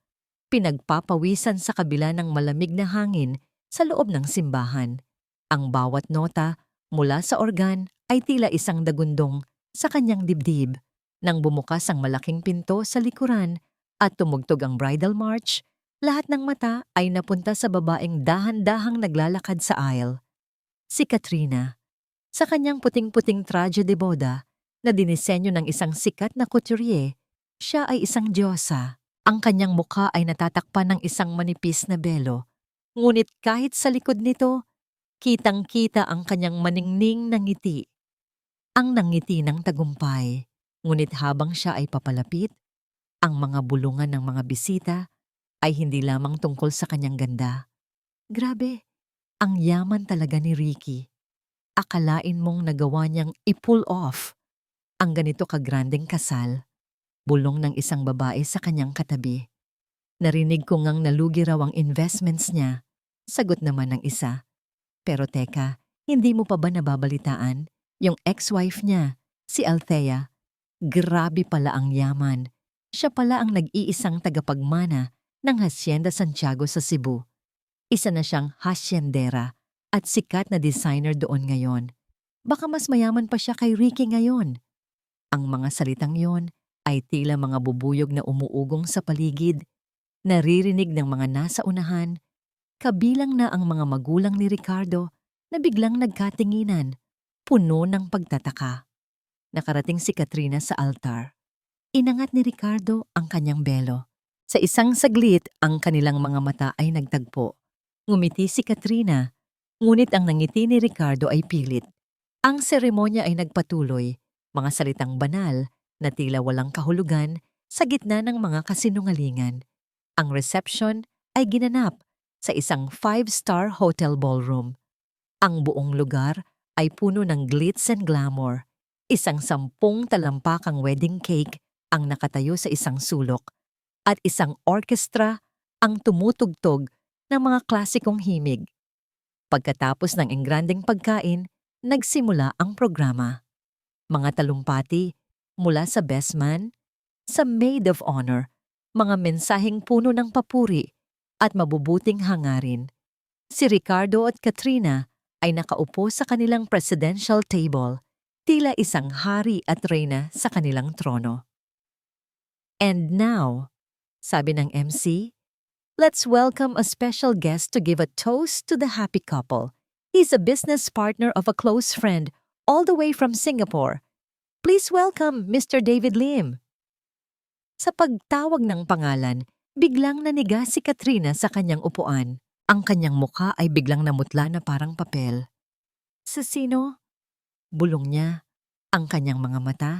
pinagpapawisan sa kabila ng malamig na hangin sa loob ng simbahan. Ang bawat nota mula sa organ ay tila isang dagundong sa kanyang dibdib. Nang bumukas ang malaking pinto sa likuran at tumugtog ang bridal march, lahat ng mata ay napunta sa babaeng dahan-dahang naglalakad sa aisle. Si Katrina, sa kanyang puting-puting traje de boda na dinisenyo ng isang sikat na couturier, siya ay isang diyosa. Ang kanyang mukha ay natatakpan ng isang manipis na belo. Ngunit kahit sa likod nito, kitang-kita ang kanyang maningning na ngiti. Ang nangiti ng tagumpay. Ngunit habang siya ay papalapit, ang mga bulungan ng mga bisita ay hindi lamang tungkol sa kanyang ganda. Grabe, ang yaman talaga ni Ricky. Akalain mong nagawa niyang i-pull off ang ganito kagrandeng kasal. Bulong ng isang babae sa kanyang katabi. Narinig ko ngang nalugi raw ang investments niya. Sagot naman ng isa. Pero teka, hindi mo pa ba nababalitaan? Yung ex-wife niya, si Althea, grabe pala ang yaman. Siya pala ang nag-iisang tagapagmana ng Hacienda Santiago sa Cebu. Isa na siyang haciendera at sikat na designer doon ngayon. Baka mas mayaman pa siya kay Ricky ngayon. Ang mga salitang yon ay tila mga bubuyog na umuugong sa paligid, naririnig ng mga nasa unahan, Kabilang na ang mga magulang ni Ricardo na biglang nagkatinginan, puno ng pagtataka. Nakarating si Katrina sa altar. Inangat ni Ricardo ang kanyang belo. Sa isang saglit, ang kanilang mga mata ay nagtagpo. Ngumiti si Katrina, ngunit ang nangiti ni Ricardo ay pilit. Ang seremonya ay nagpatuloy, mga salitang banal na tila walang kahulugan sa gitna ng mga kasinungalingan. Ang reception ay ginanap sa isang 5-star hotel ballroom. Ang buong lugar ay puno ng glitz and glamour. Isang 10 talampakang wedding cake ang nakatayo sa isang sulok at isang orkestra ang tumutugtog ng mga klasikong himig. Pagkatapos ng engrandeng pagkain, nagsimula ang programa. Mga talumpati mula sa best man, sa maid of honor, mga mensaheng puno ng papuri at mabubuting hangarin. Si Ricardo at Katrina ay nakaupo sa kanilang presidential table, tila isang hari at reyna sa kanilang trono. And now, sabi ng MC, let's welcome a special guest to give a toast to the happy couple. He's a business partner of a close friend all the way from Singapore. Please welcome Mr. David Lim. Sa pagtawag ng pangalan, biglang naniga si Katrina sa kanyang upuan. Ang kanyang mukha ay biglang namutla na parang papel. Sa sino? Bulong niya. Ang kanyang mga mata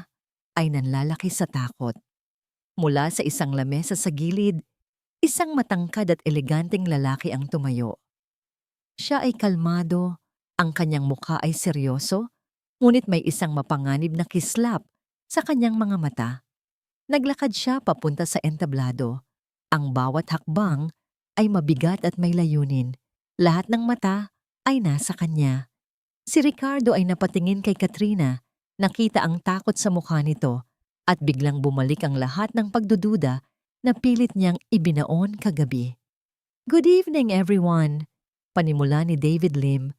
ay nanlalaki sa takot. Mula sa isang lamesa sa gilid, isang matangkad at eleganteng lalaki ang tumayo. Siya ay kalmado, ang kanyang mukha ay seryoso, ngunit may isang mapanganib na kislap sa kanyang mga mata. Naglakad siya papunta sa entablado. Ang bawat hakbang ay mabigat at may layunin. Lahat ng mata ay nasa kanya. Si Ricardo ay napatingin kay Katrina, nakita ang takot sa mukha nito at biglang bumalik ang lahat ng pagdududa na pilit niyang ibinaon kagabi. Good evening everyone, panimula ni David Lim.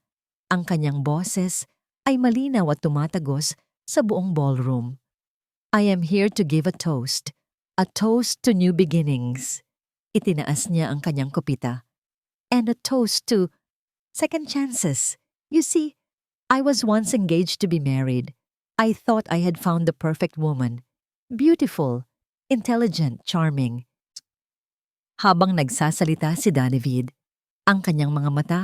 Ang kanyang boses ay malinaw at tumatagos sa buong ballroom. I am here to give a toast to new beginnings. Itinaas niya ang kanyang kopita. And a toast to second chances. You see, I was once engaged to be married. I thought I had found the perfect woman. Beautiful, intelligent, charming. Habang nagsasalita si David, ang kanyang mga mata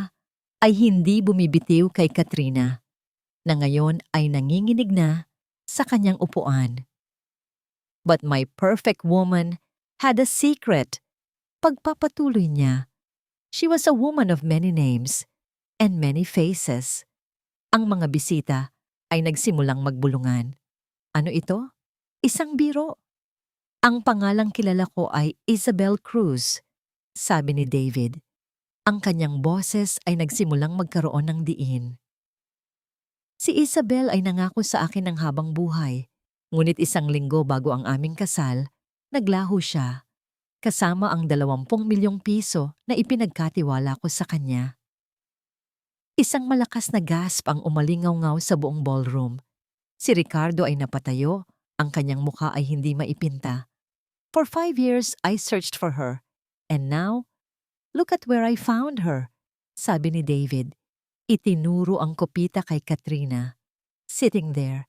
ay hindi bumibitiw kay Katrina, na ngayon ay nanginginig na sa kanyang upuan. But my perfect woman had a secret. Pagpapatuloy niya, she was a woman of many names and many faces. Ang mga bisita ay nagsimulang magbulungan. Ano ito? Isang biro. Ang pangalang kilala ko ay Isabel Cruz, sabi ni David. Ang kanyang boses ay nagsimulang magkaroon ng diin. Si Isabel ay nangako sa akin ng habang buhay, ngunit 1 linggo bago ang aming kasal, naglaho siya, kasama ang 20 milyong piso na ipinagkatiwala ko sa kanya. Isang malakas na gasp ang umalingaw-ngaw sa buong ballroom. Si Ricardo ay napatayo, ang kanyang mukha ay hindi maipinta. For 5 years, I searched for her. And now, look at where I found her, sabi ni David. Itinuro ang kopita kay Katrina, sitting there,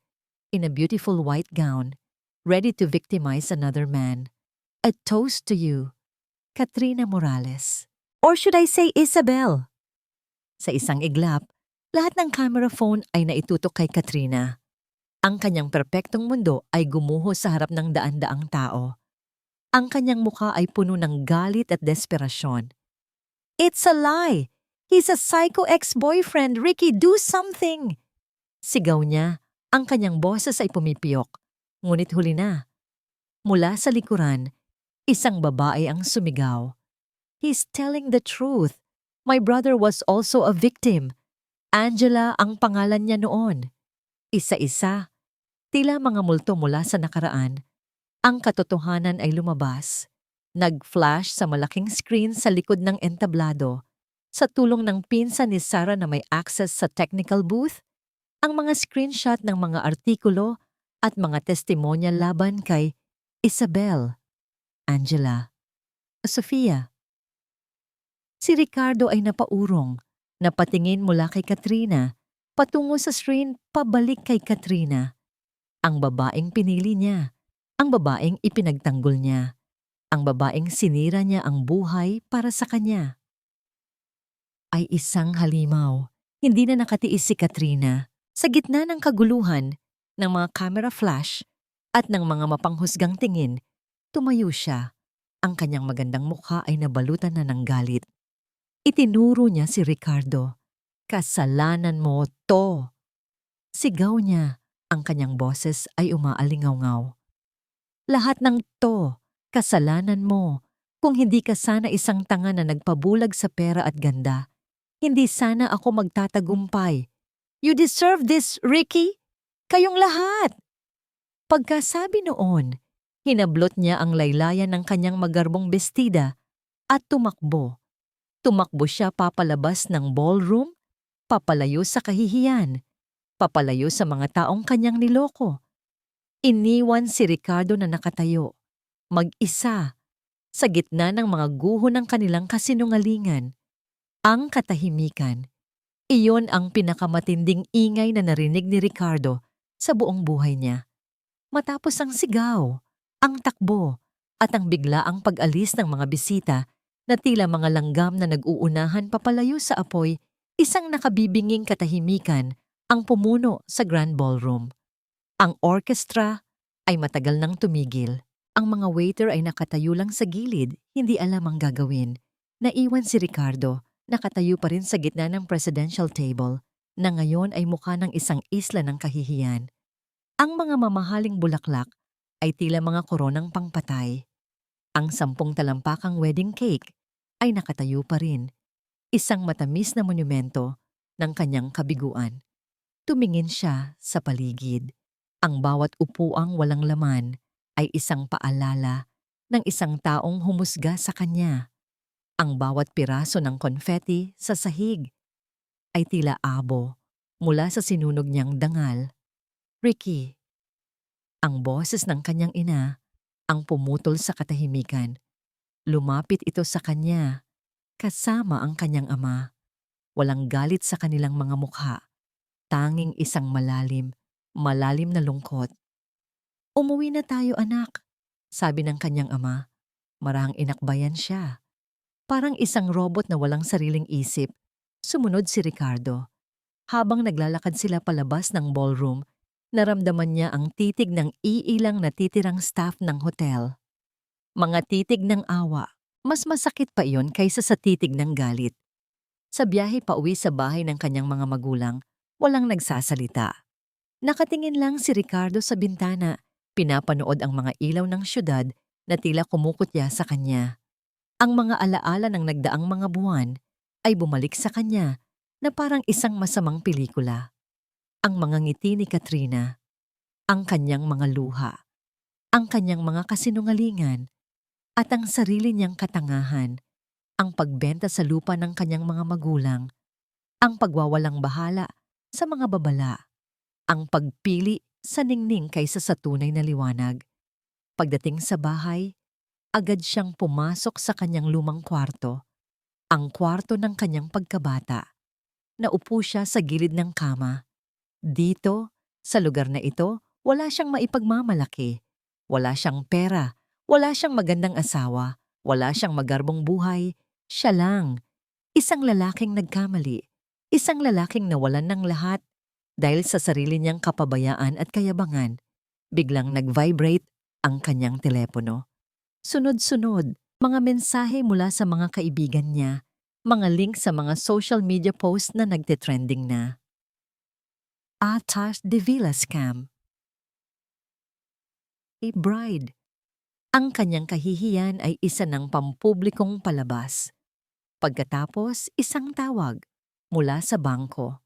in a beautiful white gown, ready to victimize another man. A toast to you, Katrina Morales. Or should I say Isabel? Sa isang iglap, lahat ng camera phone ay naitutok kay Katrina. Ang kanyang perpektong mundo ay gumuho sa harap ng daan-daang tao. Ang kanyang mukha ay puno ng galit at desperasyon. It's a lie! He's a psycho ex-boyfriend! Ricky, do something! Sigaw niya, ang kanyang boses ay pumipiyok. Ngunit huli na. Mula sa likuran, isang babae ang sumigaw. He's telling the truth. My brother was also a victim. Angela ang pangalan niya noon. Isa-isa, tila mga multo mula sa nakaraan, ang katotohanan ay lumabas. Nag-flash sa malaking screen sa likod ng entablado. Sa tulong ng pinsan ni Sarah na may access sa technical booth, ang mga screenshot ng mga artikulo at mga testimonya laban kay Isabel, Angela, Sofia. Si Ricardo ay napaurong, napatingin mula kay Katrina, patungo sa screen pabalik kay Katrina. Ang babaeng pinili niya, ang babaeng ipinagtanggol niya, ang babaeng sinira niya ang buhay para sa kanya. Ay isang halimaw. Hindi na nakatiis si Katrina. Sa gitna ng kaguluhan, ng mga camera flash, at ng mga mapanghusgang tingin, tumayo siya. Ang kanyang magandang mukha ay nabalutan na ng galit. Itinuro niya si Ricardo. Kasalanan mo to. Sigaw niya. Ang kanyang boses ay umaalingaw-ngaw. Lahat ng to, kasalanan mo. Kung hindi ka sana isang tanga na nagpabulag sa pera at ganda, hindi sana ako magtatagumpay. You deserve this, Ricky. Kayong lahat. Pagkasabi noon, hinablot niya ang laylayan ng kanyang magarbong bestida at tumakbo. Tumakbo siya papalabas ng ballroom, papalayo sa kahihiyan, papalayo sa mga taong kanyang niloko. Iniwan si Ricardo na nakatayo, mag-isa, sa gitna ng mga guho ng kanilang kasinungalingan. Ang katahimikan, iyon ang pinakamatinding ingay na narinig ni Ricardo sa buong buhay niya. Matapos ang sigaw, ang takbo, at ang biglaang pag-alis ng mga bisita na tila mga langgam na nag-uunahan papalayo sa apoy, isang nakabibinging katahimikan ang pumuno sa Grand Ballroom. Ang orchestra ay matagal nang tumigil. Ang mga waiter ay nakatayo lang sa gilid, hindi alam ang gagawin. Naiwan si Ricardo, nakatayo pa rin sa gitna ng presidential table, na ngayon ay mukha ng isang isla ng kahihiyan. Ang mga mamahaling bulaklak ay tila mga koronang pangpatay. Ang 10 talampakang wedding cake ay nakatayo pa rin, isang matamis na monumento ng kanyang kabiguan. Tumingin siya sa paligid. Ang bawat upuang walang laman ay isang paalala ng isang taong humusga sa kanya. Ang bawat piraso ng konfeti sa sahig ay tila abo mula sa sinunog niyang dangal. Ricky, ang boses ng kanyang ina ang pumutol sa katahimikan. Lumapit ito sa kanya, kasama ang kanyang ama. Walang galit sa kanilang mga mukha, tanging isang malalim na lungkot. Umuwi na tayo, anak, sabi ng kanyang ama. Marahang inakbayan siya. Parang isang robot na walang sariling isip, sumunod si Ricardo. Habang naglalakad sila palabas ng ballroom, naramdaman niya ang titig ng iilang natitirang staff ng hotel. Mga titig ng awa, mas masakit pa iyon kaysa sa titig ng galit. Sa biyahe pauwi sa bahay ng kanyang mga magulang, walang nagsasalita. Nakatingin lang si Ricardo sa bintana, pinapanood ang mga ilaw ng syudad na tila kumukutya sa kanya. Ang mga alaala ng nagdaang mga buwan ay bumalik sa kanya na parang isang masamang pelikula. Ang mga ngiti ni Katrina, ang kanyang mga luha, ang kanyang mga kasinungalingan, at ang sarili niyang katangahan, ang pagbenta sa lupa ng kanyang mga magulang, ang pagwawalang bahala sa mga babala, ang pagpili sa ningning kaysa sa tunay na liwanag. Pagdating sa bahay, agad siyang pumasok sa kanyang lumang kwarto, ang kwarto ng kanyang pagkabata. Naupo siya sa gilid ng kama. Dito, sa lugar na ito, wala siyang maipagmamalaki. Wala siyang pera, wala siyang magandang asawa, wala siyang magarbong buhay. Siya lang, isang lalaking nagkamali, isang lalaking nawalan ng lahat dahil sa sarili niyang kapabayaan at kayabangan. Biglang nag-vibrate ang kanyang telepono. Sunod-sunod, mga mensahe mula sa mga kaibigan niya, mga link sa mga social media posts na nagte-trending na. Atas de Villa Scam. A bride. Ang kanyang kahihiyan ay isa ng pampublikong palabas. Pagkatapos, isang tawag mula sa bangko.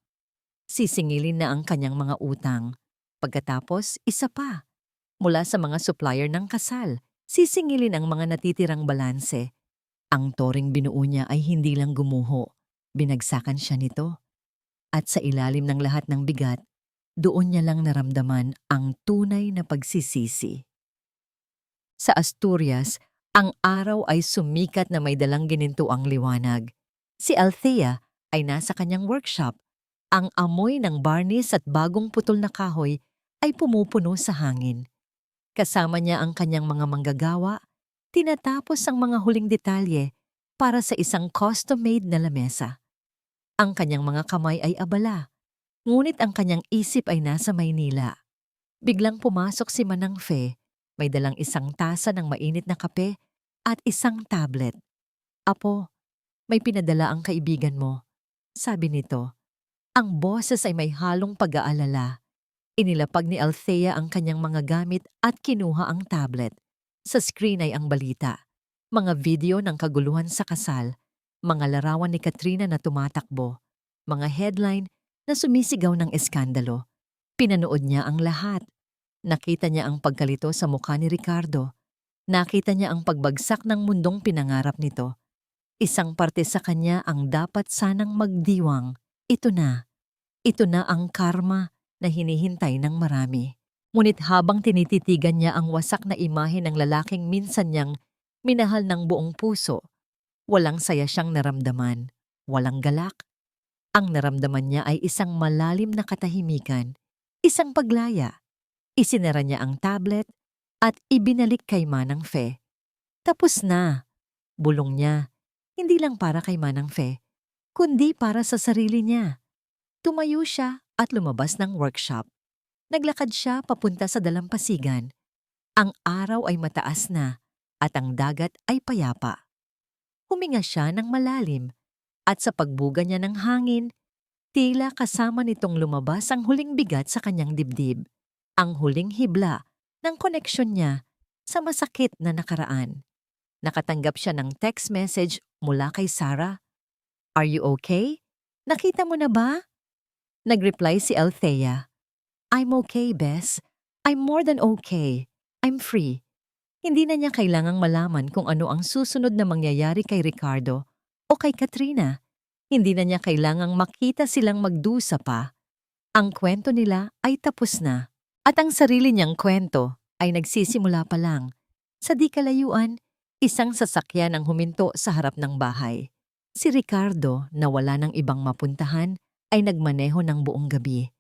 Sisingilin na ang kanyang mga utang. Pagkatapos, isa pa mula sa mga supplier ng kasal. Sisingilin ang mga natitirang balanse. Ang toring binuo niya ay hindi lang gumuho. Binagsakan siya nito. At sa ilalim ng lahat ng bigat, doon niya lang naramdaman ang tunay na pagsisisi. Sa Asturias, ang araw ay sumikat na may dalang ginintuang liwanag. Si Althea ay nasa kanyang workshop. Ang amoy ng barnis at bagong putol na kahoy ay pumupuno sa hangin. Kasama niya ang kanyang mga manggagawa, tinatapos ang mga huling detalye para sa isang custom-made na lamesa. Ang kanyang mga kamay ay abala, ngunit ang kanyang isip ay nasa Maynila. Biglang pumasok si Manang Fe, may dalang isang tasa ng mainit na kape at isang tablet. "Apo, may pinadala ang kaibigan mo," sabi nito. Ang boses ay may halong pag-aalala. Inilapag ni Althea ang kanyang mga gamit at kinuha ang tablet. Sa screen ay ang balita. Mga video ng kaguluhan sa kasal, mga larawan ni Katrina na tumatakbo, mga headline na sumisigaw ng eskandalo. Pinanood niya ang lahat. Nakita niya ang pagkalito sa mukha ni Ricardo. Nakita niya ang pagbagsak ng mundong pinangarap nito. Isang parte sa kanya ang dapat sanang magdiwang. Ito na. Ito na ang karma na hinihintay ng marami. Ngunit habang tinititigan niya ang wasak na imahe ng lalaking minsan niyang minahal ng buong puso, walang saya siyang naramdaman, walang galak. Ang naramdaman niya ay isang malalim na katahimikan, isang paglaya. Isinara niya ang tablet at ibinalik kay Manang Fe. Tapos na, bulong niya, hindi lang para kay Manang Fe, kundi para sa sarili niya. Tumayo siya at lumabas ng workshop. Naglakad siya papunta sa dalampasigan. Ang araw ay mataas na at ang dagat ay payapa. Huminga siya ng malalim at sa pagbuga niya ng hangin, tila kasama nitong lumabas ang huling bigat sa kanyang dibdib. Ang huling hibla ng koneksyon niya sa masakit na nakaraan. Nakatanggap siya ng text message mula kay Sarah. "Are you okay? Nakita mo na ba?" Nag-reply si Althea. "I'm okay, Bess. I'm more than okay. I'm free." Hindi na niya kailangang malaman kung ano ang susunod na mangyayari kay Ricardo o kay Katrina. Hindi na niya kailangang makita silang magdusa pa. Ang kwento nila ay tapos na. At ang sarili niyang kwento ay nagsisimula pa lang. Sa di kalayuan, isang sasakyan ang huminto sa harap ng bahay. Si Ricardo, na wala ng ibang mapuntahan, ay nagmaneho ng buong gabi.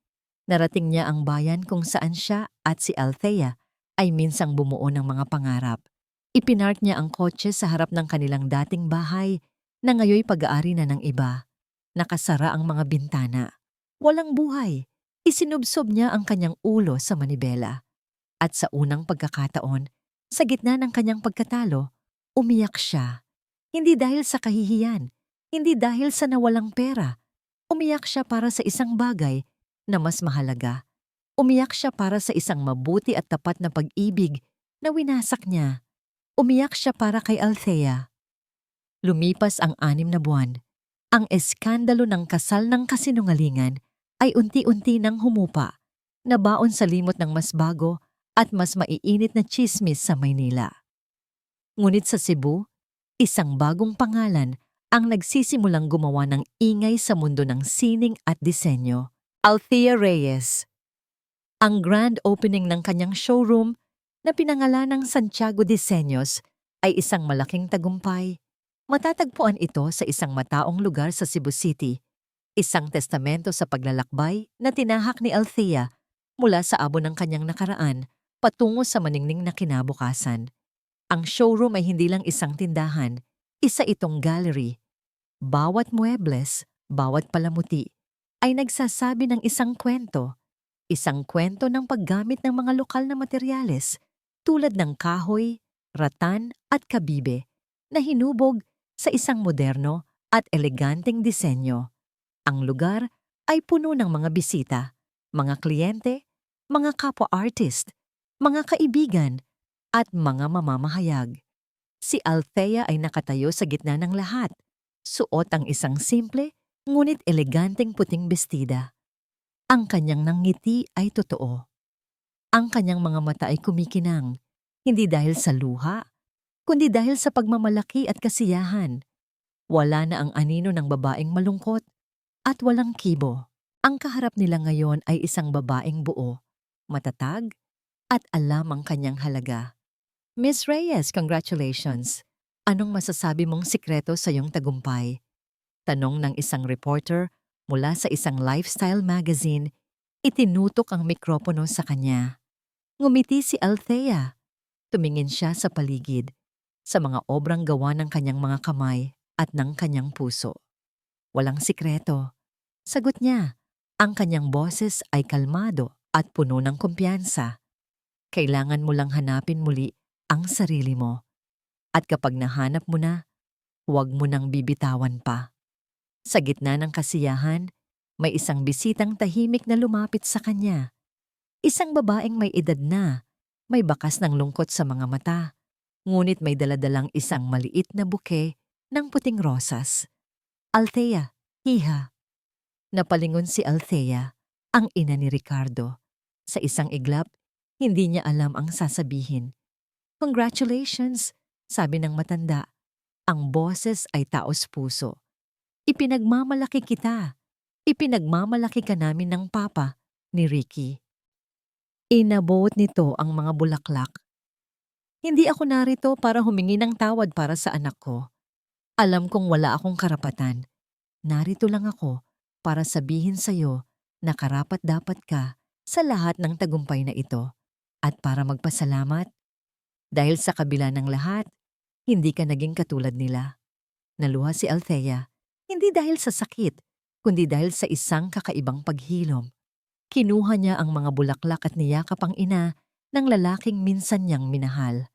Narating niya ang bayan kung saan siya at si Althea ay minsang bumuo ng mga pangarap. Ipinark niya ang kotse sa harap ng kanilang dating bahay na ngayoy pag-aari na ng iba. Nakasara ang mga bintana. Walang buhay. Isinubsob niya ang kanyang ulo sa manibela. At sa unang pagkakataon, sa gitna ng kanyang pagkatalo, umiyak siya. Hindi dahil sa kahihiyan, hindi dahil sa nawalang pera. Umiyak siya para sa isang bagay na mas mahalaga. Umiyak siya para sa isang mabuti at tapat na pag-ibig na winasak niya. Umiyak siya para kay Althea. Lumipas ang 6 na buwan. Ang eskandalo ng kasal ng kasinungalingan ay unti-unti nang humupa, nabaon sa limot ng mas bago at mas maiinit na tsismis sa Maynila. Ngunit sa Cebu, isang bagong pangalan ang nagsisimulang gumawa ng ingay sa mundo ng sining at disenyo. Althea Reyes. Ang grand opening ng kanyang showroom na pinangalan ng Santiago Diseños ay isang malaking tagumpay. Matatagpuan ito sa isang mataong lugar sa Cebu City, isang testamento sa paglalakbay na tinahak ni Althea mula sa abo ng kanyang nakaraan patungo sa maningning na kinabukasan. Ang showroom ay hindi lang isang tindahan, isa itong gallery. Bawat muebles, bawat palamuti, ay nagsasabi ng isang kwento. Isang kwento ng paggamit ng mga lokal na materyales tulad ng kahoy, rattan at kabibe na hinubog sa isang moderno at eleganteng disenyo. Ang lugar ay puno ng mga bisita, mga kliyente, mga kapwa-artist, mga kaibigan, at mga mamamahayag. Si Althea ay nakatayo sa gitna ng lahat. Suot ang isang simple, ngunit eleganteng puting bestida. Ang kanyang nangiti ay totoo. Ang kanyang mga mata ay kumikinang, hindi dahil sa luha, kundi dahil sa pagmamalaki at kasiyahan. Wala na ang anino ng babaeng malungkot at walang kibo. Ang kaharap nila ngayon ay isang babaeng buo, matatag, at alam ang kanyang halaga. Miss Reyes, congratulations! Anong masasabi mong sikreto sa iyong tagumpay? Tanong ng isang reporter mula sa isang lifestyle magazine, itinutok ang mikropono sa kanya. Ngumiti si Althea. Tumingin siya sa paligid, sa mga obrang gawa ng kanyang mga kamay at ng kanyang puso. Walang sikreto. Sagot niya, ang kanyang boses ay kalmado at puno ng kumpiyansa. Kailangan mo lang hanapin muli ang sarili mo. At kapag nahanap mo na, huwag mo nang bibitawan pa. Sa gitna ng kasiyahan, may isang bisitang tahimik na lumapit sa kanya. Isang babaeng may edad na, may bakas ng lungkot sa mga mata, ngunit may daladalang isang maliit na buke ng puting rosas. Althea, hiha. Napalingon si Althea, ang ina ni Ricardo. Sa isang iglap, hindi niya alam ang sasabihin. Congratulations, sabi ng matanda. Ang boses ay taos-puso. Ipinagmamalaki kita. Ipinagmamalaki ka namin ng papa, ni Ricky. Inabot nito ang mga bulaklak. Hindi ako narito para humingi ng tawad para sa anak ko. Alam kong wala akong karapatan. Narito lang ako para sabihin sa'yo na karapat-dapat ka sa lahat ng tagumpay na ito. At para magpasalamat, dahil sa kabila ng lahat, hindi ka naging katulad nila. Naluha si Althea, hindi dahil sa sakit, kundi dahil sa isang kakaibang paghilom. Kinuha niya ang mga bulaklak at niyakap ang ina ng lalaking minsan niyang minahal.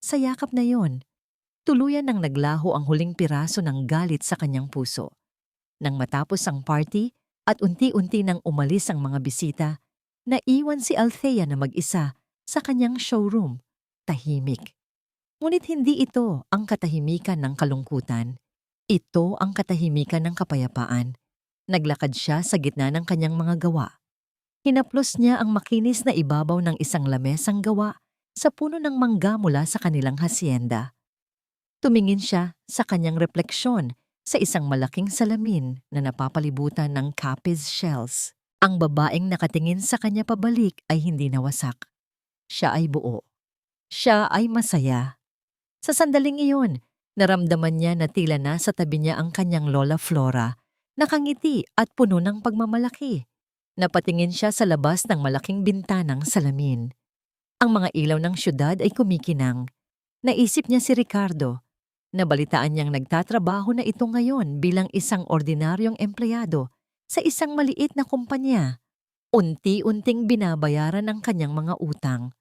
Sa yakap na yon, tuluyan nang naglaho ang huling piraso ng galit sa kanyang puso. Nang matapos ang party at unti-unti nang umalis ang mga bisita, naiwan si Althea na mag-isa sa kanyang showroom, tahimik. Ngunit hindi ito ang katahimikan ng kalungkutan. Ito ang katahimikan ng kapayapaan. Naglakad siya sa gitna ng kanyang mga gawa. Hinaplos niya ang makinis na ibabaw ng isang lamesang gawa sa puno ng mangga mula sa kanilang hasyenda. Tumingin siya sa kanyang refleksyon sa isang malaking salamin na napapalibutan ng Capiz shells. Ang babaeng nakatingin sa kanya pabalik ay hindi nawasak. Siya ay buo. Siya ay masaya. Sa sandaling iyon, naramdaman niya na tila nasa tabi niya ang kanyang lola Flora, nakangiti at puno ng pagmamalaki. Napatingin siya sa labas ng malaking bintanang salamin. Ang mga ilaw ng syudad ay kumikinang. Naisip niya si Ricardo. Nabalitaan niyang nagtatrabaho na ito ngayon bilang isang ordinaryong empleyado sa isang maliit na kumpanya. Unti-unting binabayaran ang kanyang mga utang.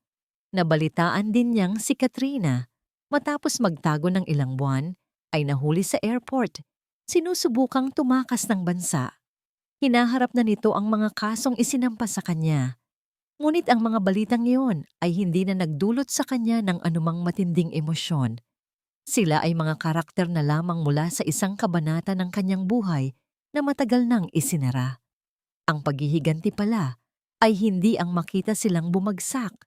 Nabalitaan din niyang si Katrina, matapos magtago ng ilang buwan, ay nahuli sa airport. Sinusubukang tumakas ng bansa. Hinaharap na nito ang mga kasong isinampa sa kanya. Ngunit ang mga balitang iyon ay hindi na nagdulot sa kanya ng anumang matinding emosyon. Sila ay mga karakter na lamang mula sa isang kabanata ng kanyang buhay na matagal nang isinara. Ang paghihiganti pala ay hindi ang makita silang bumagsak.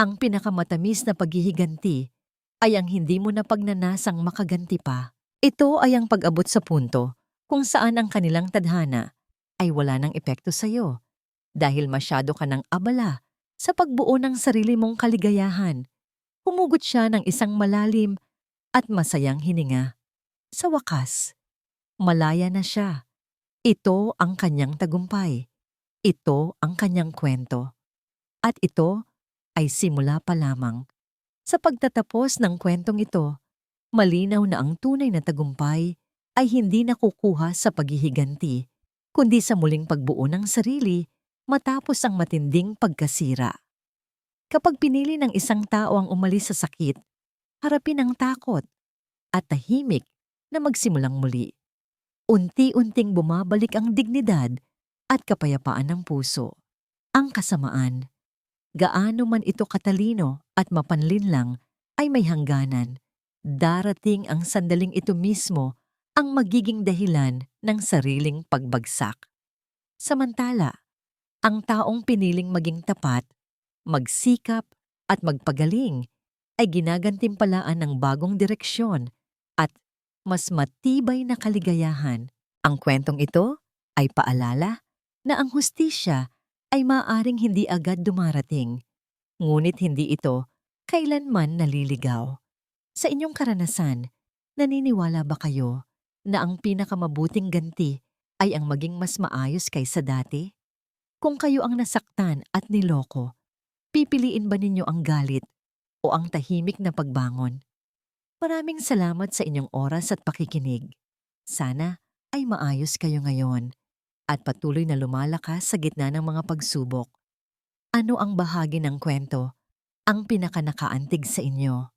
Ang pinakamatamis na paghihiganti ay ang hindi mo na pagnanasang makaganti pa. Ito ay ang pag-abot sa punto kung saan ang kanilang tadhana ay wala ng epekto sa iyo dahil masyado ka ng abala sa pagbuo ng sarili mong kaligayahan. Humugot siya ng isang malalim at masayang hininga. Sa wakas, malaya na siya. Ito ang kanyang tagumpay. Ito ang kanyang kwento. At ito ay simula pa lamang. Sa pagtatapos ng kwentong ito, malinaw na ang tunay na tagumpay ay hindi nakukuha sa paghihiganti, kundi sa muling pagbuo ng sarili matapos ang matinding pagkasira. Kapag pinili ng isang tao ang umalis sa sakit, harapin ang takot at tahimik na magsimulang muli. Unti-unting bumabalik ang dignidad at kapayapaan ng puso. Ang kasamaan, gaano man ito katalino at mapanlinlang, ay may hangganan. Darating ang sandaling ito mismo ang magiging dahilan ng sariling pagbagsak. Samantala, ang taong piniling maging tapat, magsikap at magpagaling ay ginagantimpalaan ng bagong direksyon at mas matibay na kaligayahan. Ang kwentong ito ay paalala na ang hustisya ay maaaring hindi agad dumarating, ngunit hindi ito kailanman naliligaw. Sa inyong karanasan, naniniwala ba kayo na ang pinakamabuting ganti ay ang maging mas maayos kaysa dati? Kung kayo ang nasaktan at niloko, pipiliin ba ninyo ang galit o ang tahimik na pagbangon? Maraming salamat sa inyong oras at pakikinig. Sana ay maayos kayo ngayon at patuloy na lumalakas sa gitna ng mga pagsubok. Ano ang bahagi ng kwento ang pinakanakaantig sa inyo?